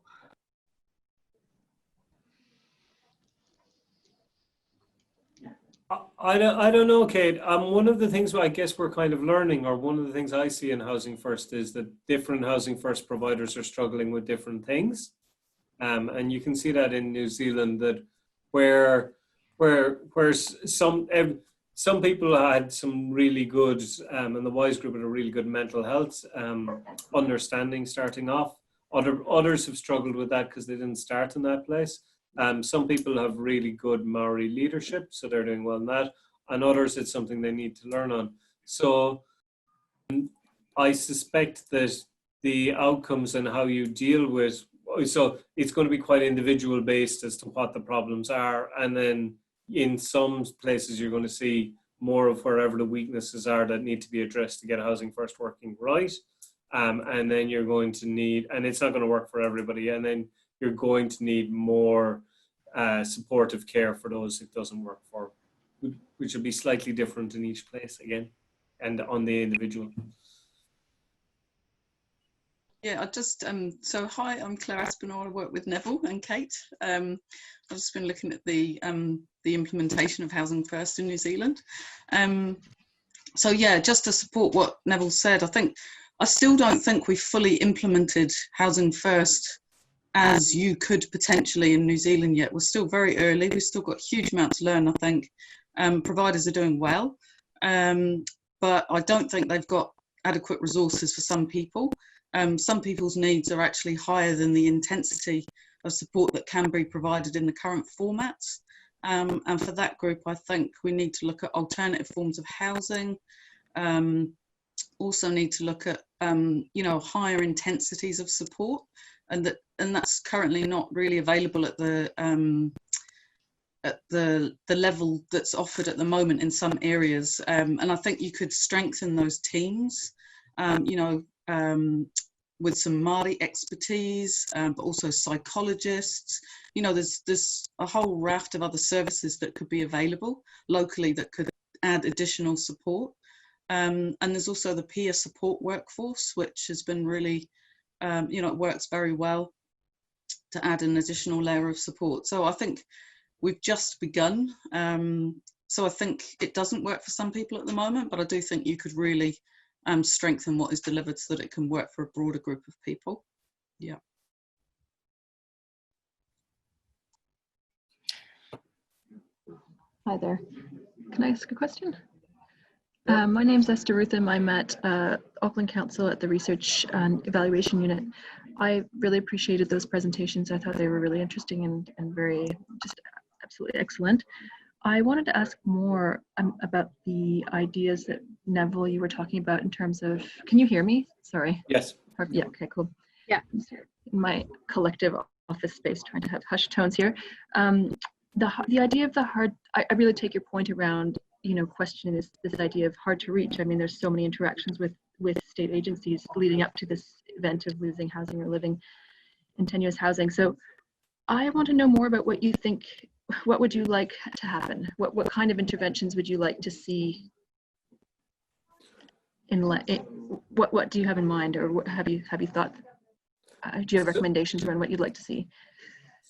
I don't know, Kate. One of the things I guess we're kind of learning, or one of the things I see in Housing First, is that different Housing First providers are struggling with different things. And you can see that in New Zealand, that where some people had some really good, and the WISE group had a really good mental health understanding starting off. Others have struggled with that because they didn't start in that place. Some people have really good Maori leadership, so they're doing well in that. And others, it's something they need to learn on. So I suspect that the outcomes and how you deal with, so it's going to be quite individual based as to what the problems are. And then in some places, you're going to see more of wherever the weaknesses are that need to be addressed to get Housing First working right. And then you're going to need, and it's not going to work for everybody. And then you're going to need more supportive care for those it doesn't work for, which will be slightly different in each place again, and on the individual. Yeah, I just, so hi, I'm Claire Aspinall. I work with Nevil and Kate. I've just been looking at the implementation of Housing First in New Zealand. So yeah, just to support what Nevil said, I still don't think we've fully implemented Housing First as you could potentially in New Zealand yet. We're still very early. We've still got a huge amount to learn, I think. Providers are doing well, but I don't think they've got adequate resources for some people. Some people's needs are actually higher than the intensity of support that can be provided in the current formats. And for that group, I think we need to look at alternative forms of housing. Also need to look at, higher intensities of support, and that's currently not really available at the level that's offered at the moment in some areas. And I think you could strengthen those teams, with some Māori expertise, but also psychologists. There's a whole raft of other services that could be available locally that could add additional support. And there's also the peer support workforce, which has been really, it works very well to add an additional layer of support. So I think we've just begun. So I think it doesn't work for some people at the moment, but I do think you could really strengthen what is delivered so that it can work for a broader group of people. Yeah. Hi there. Can I ask a question? My name's Esther Rutham. I'm at Auckland Council at the Research and Evaluation Unit. I really appreciated those presentations. I thought they were really interesting and very, just absolutely excellent. I wanted to ask more about the ideas that Neville, you were talking about in terms of, can you hear me? Sorry. Yes. Yeah, okay, cool. Yeah. In my collective office space, trying to have hushed tones here. The idea of the hard, I really take your point around, you know, questioning this idea of hard to reach. I mean, there's so many interactions with state agencies leading up to this event of losing housing or living in tenuous housing. So I want to know more about what you think, what would you like to happen? What kind of interventions would you like to see in what do you have in mind, or what have you thought, do you have recommendations around what you'd like to see?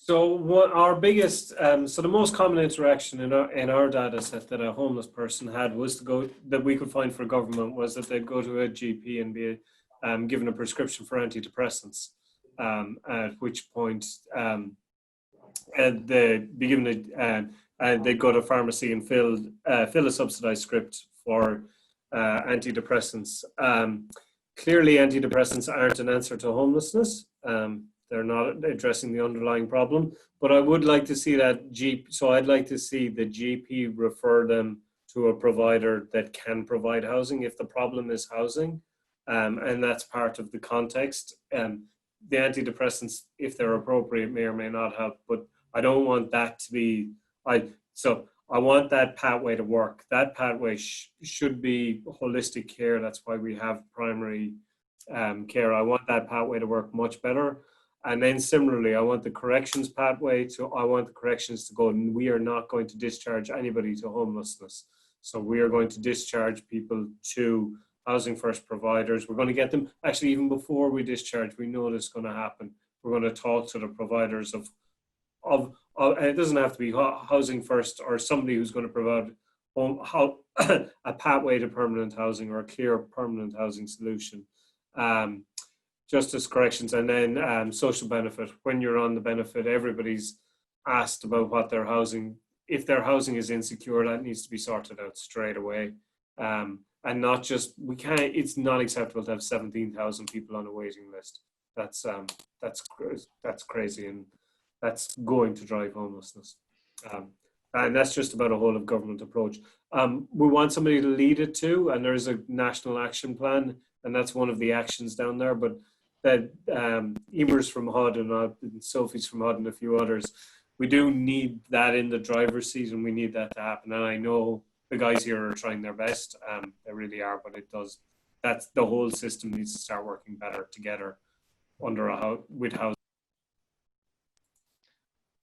So what our biggest, so the most common interaction in our data set that a homeless person had was to go, that we could find for government, was that they'd go to a GP and be given a prescription for antidepressants, at which point they'd be given and they'd go to a pharmacy and fill a subsidized script for antidepressants. Clearly, antidepressants aren't an answer to homelessness. They're not addressing the underlying problem, but I would like to see that so I'd like to see the GP refer them to a provider that can provide housing if the problem is housing, and that's part of the context. The antidepressants, if they're appropriate, may or may not help, but I don't want that to be, so I want that pathway to work. That pathway should be holistic care. That's why we have primary care. I want that pathway to work much better. And then similarly, I want the corrections pathway I want the corrections to go, and we are not going to discharge anybody to homelessness. So we are going to discharge people to housing first providers. We're going to get them, actually even before we discharge, we know this is going to happen. We're going to talk to the providers of and it doesn't have to be housing first or somebody who's going to provide a pathway to permanent housing or a clear permanent housing solution. Justice corrections, and then social benefit. When you're on the benefit, everybody's asked about what their housing, if their housing is insecure, that needs to be sorted out straight away. And not just, it's not acceptable to have 17,000 people on a waiting list. That's crazy, and that's going to drive homelessness. And that's just about a whole of government approach. We want somebody to lead it too, and there's a national action plan, and that's one of the actions down there. But that Emer's from HUD and Sophie's from HUD and a few others, we do need that in the driver's seat, and we need that to happen. And I know the guys here are trying their best, they really are, but that's the whole system needs to start working better together with housing.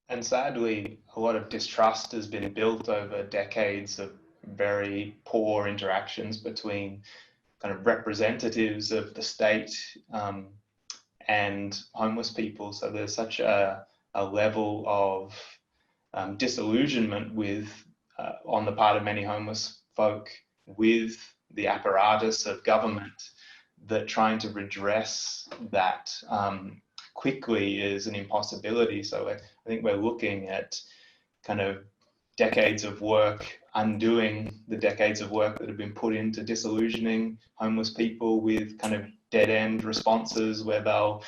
And sadly, a lot of distrust has been built over decades of very poor interactions between kind of representatives of the state and homeless people. So there's such a level of disillusionment with, on the part of many homeless folk, with the apparatus of government, that trying to redress that quickly is an impossibility. So I think we're looking at kind of decades of work, undoing the decades of work that have been put into disillusioning homeless people with kind of dead-end responses where they'll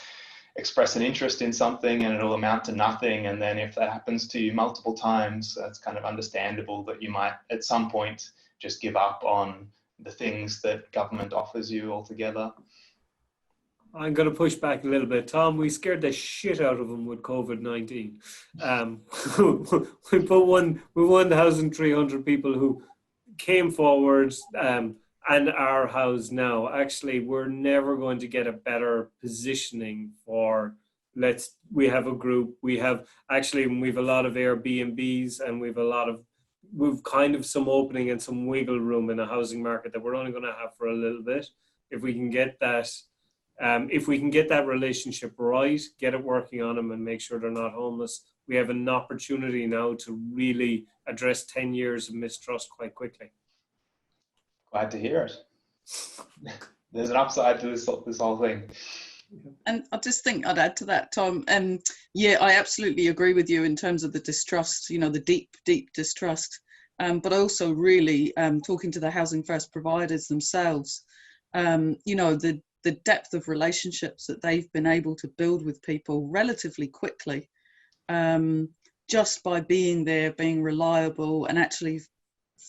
express an interest in something and it'll amount to nothing. And then if that happens to you multiple times, that's kind of understandable that you might at some point just give up on the things that government offers you altogether. I'm going to push back a little bit. Tom, we scared the shit out of them with COVID-19. We put 1,300 people who came forward and are housed now. Actually, we're never going to get a better positioning for, we have a group, we've a lot of Airbnbs, and we've kind of some opening and some wiggle room in a housing market that we're only going to have for a little bit. If we can get that relationship right, get it working on them and make sure they're not homeless, we have an opportunity now to really address 10 years of mistrust quite quickly. Glad to hear it. There's an upside to this whole thing. And I just think I'd add to that, Tom. Yeah, I absolutely agree with you in terms of the distrust, the deep, deep distrust. But also really talking to the housing first providers themselves, the depth of relationships that they've been able to build with people relatively quickly just by being there, being reliable, and actually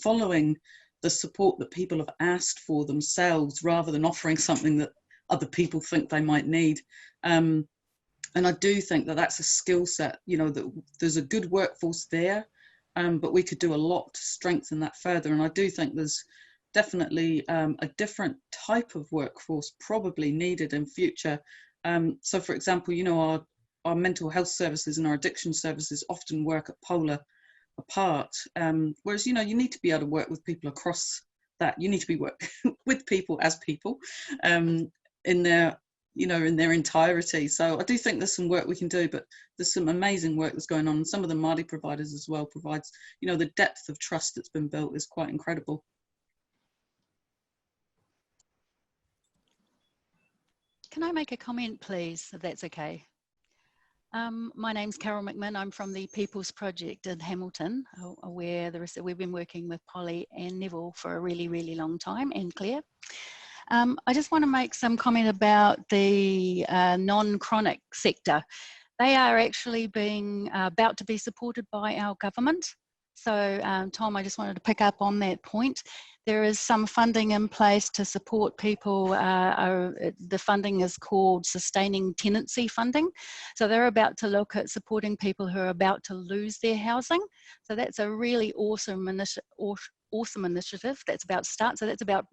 following the support that people have asked for themselves, rather than offering something that other people think they might need. And I do think that that's a skill set, you know, that there's a good workforce there, but we could do a lot to strengthen that further. And I do think there's definitely a different type of workforce probably needed in future. So for example, you know, our mental health services and our addiction services often work at polar apart, whereas, you know, you need to be able to work with people across that. You need to be work with people as people in their, you know, in their entirety. So I do think there's some work we can do, but there's some amazing work that's going on. Some of the Māori providers as well provides, you know, the depth of trust that's been built is quite incredible. Can I make a comment, please, if that's okay? My name's Carol McMinn. I'm from the People's Project in Hamilton, where we've been working with Polly and Neville for a really, really long time, and Claire. I just want to make some comment about the non-chronic sector. They are actually being about to be supported by our government. So Tom, I just wanted to pick up on that point. There is some funding in place to support people. The funding is called Sustaining Tenancy Funding. So they're about to look at supporting people who are about to lose their housing. So that's a really awesome initiative that's about to start. So that's about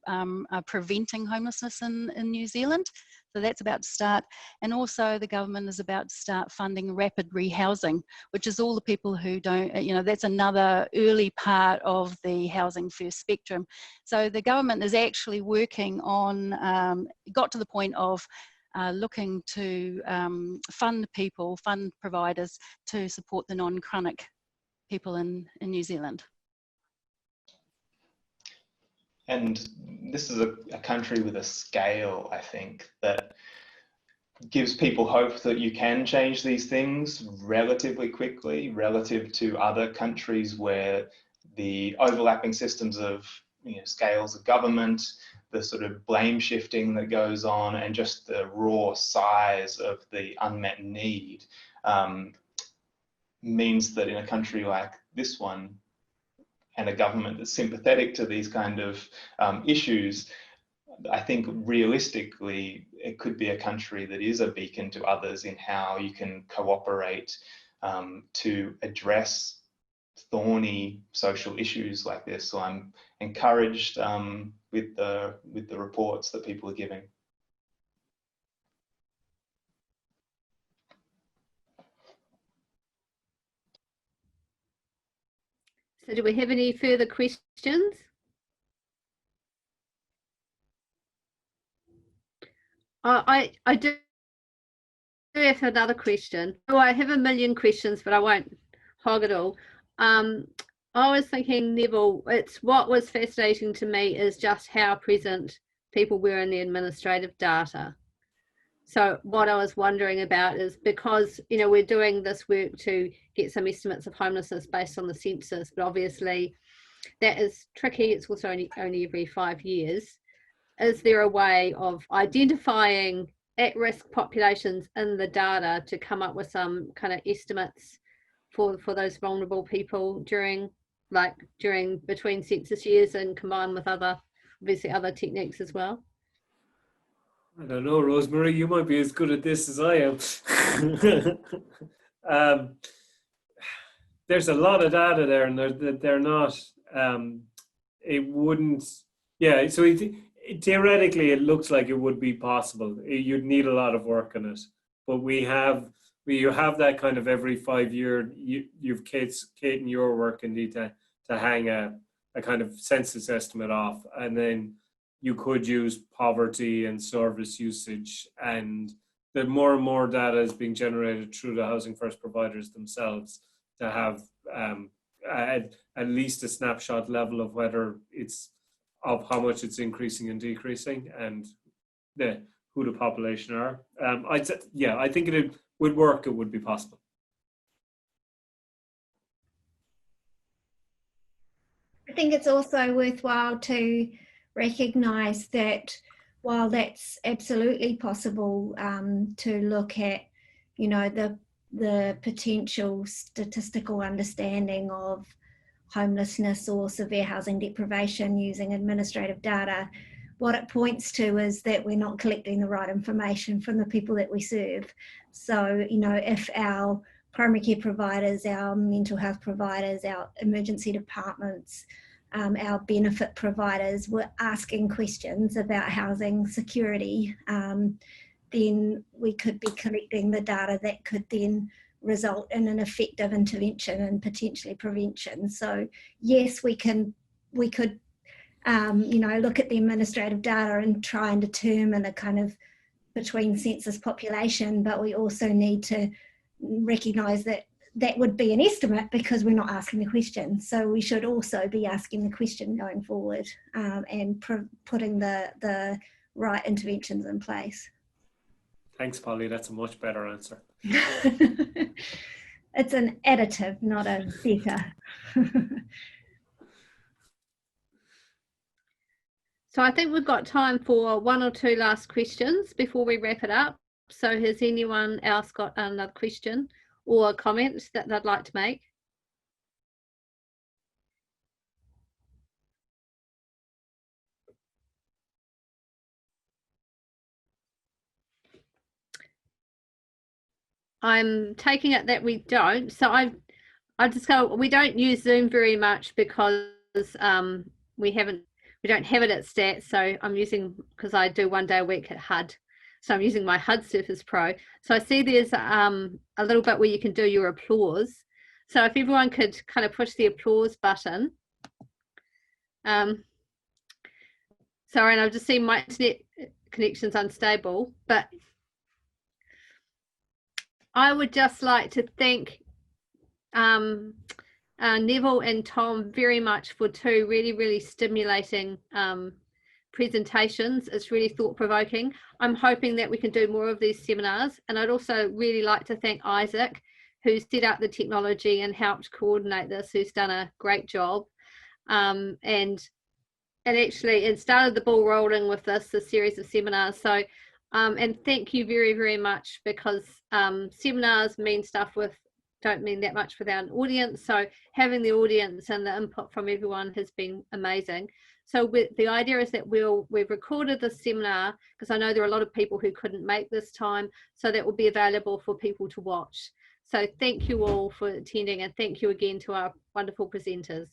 preventing homelessness in New Zealand. So that's about to start. And also the government is about to start funding rapid rehousing, which is all the people who don't, you know, that's another early part of the housing first spectrum. So the government is actually working on, got to the point of looking to fund providers to support the non-chronic people in New Zealand. And this is a country with a scale, I think, that gives people hope that you can change these things relatively quickly, relative to other countries where the overlapping systems of, you know, scales of government, the sort of blame shifting that goes on, and just the raw size of the unmet need means that in a country like this one, and a government that's sympathetic to these kind of issues, I think realistically it could be a country that is a beacon to others in how you can cooperate to address thorny social issues like this. So I'm encouraged with the reports that people are giving. So do we have any further questions? I do have another question. Oh, I have a million questions, but I won't hog it all. I was thinking, Neville, what was fascinating to me is just how present people were in the administrative data. So what I was wondering about is, because, you know, we're doing this work to get some estimates of homelessness based on the census, but obviously that is tricky. It's also only every 5 years. Is there a way of identifying at-risk populations in the data to come up with some kind of estimates for those vulnerable people during between census years, and combined with obviously other techniques as well? I don't know, Rosemary, you might be as good at this as I am. There's a lot of data there, and they're not, it wouldn't, yeah, so theoretically it looks like it would be possible. You'd need a lot of work on it, but you have that kind of every 5 year, you've Kate and your work indeed to hang a kind of census estimate off, and then you could use poverty and service usage, and the more and more data is being generated through the housing first providers themselves to have at least a snapshot level of whether it's of how much it's increasing and decreasing, and who the population are. I think it would work. It would be possible. I think it's also worthwhile to recognise that while that's absolutely possible, to look at, you know, the the potential statistical understanding of homelessness or severe housing deprivation using administrative data, what it points to is that we're not collecting the right information from the people that we serve. So, you know, if our primary care providers, our mental health providers, our emergency departments, our benefit providers were asking questions about housing security, then we could be collecting the data that could then result in an effective intervention and potentially prevention. So yes, we could you know, look at the administrative data and try and determine a kind of between census population, but we also need to recognise that that would be an estimate because we're not asking the question. So we should also be asking the question going forward, and putting the right interventions in place. Thanks, Polly. That's a much better answer. It's an additive, not a better. So I think we've got time for one or two last questions before we wrap it up. So has anyone else got another question or a comment that they'd like to make? I'm taking it that we don't. So I discovered we don't use Zoom very much because we don't have it at Stats. So I'm using, because I do 1 day a week at HUD. So I'm using my HUD Surface Pro. So I see there's a little bit where you can do your applause. So if everyone could kind of push the applause button. Sorry, and I've just seen my internet connection's unstable, but I would just like to thank Nevil and Tom very much for two really, really stimulating presentations. It's really thought-provoking. I'm hoping that we can do more of these seminars, and I'd also really like to thank Isaac, who set up the technology and helped coordinate this, who's done a great job, and it started the ball rolling with this series of seminars. So and thank you very, very much, because seminars don't mean that much without an audience. So having the audience and the input from everyone has been amazing. So the idea is that we've recorded this seminar, because I know there are a lot of people who couldn't make this time, so that will be available for people to watch. So thank you all for attending, and thank you again to our wonderful presenters.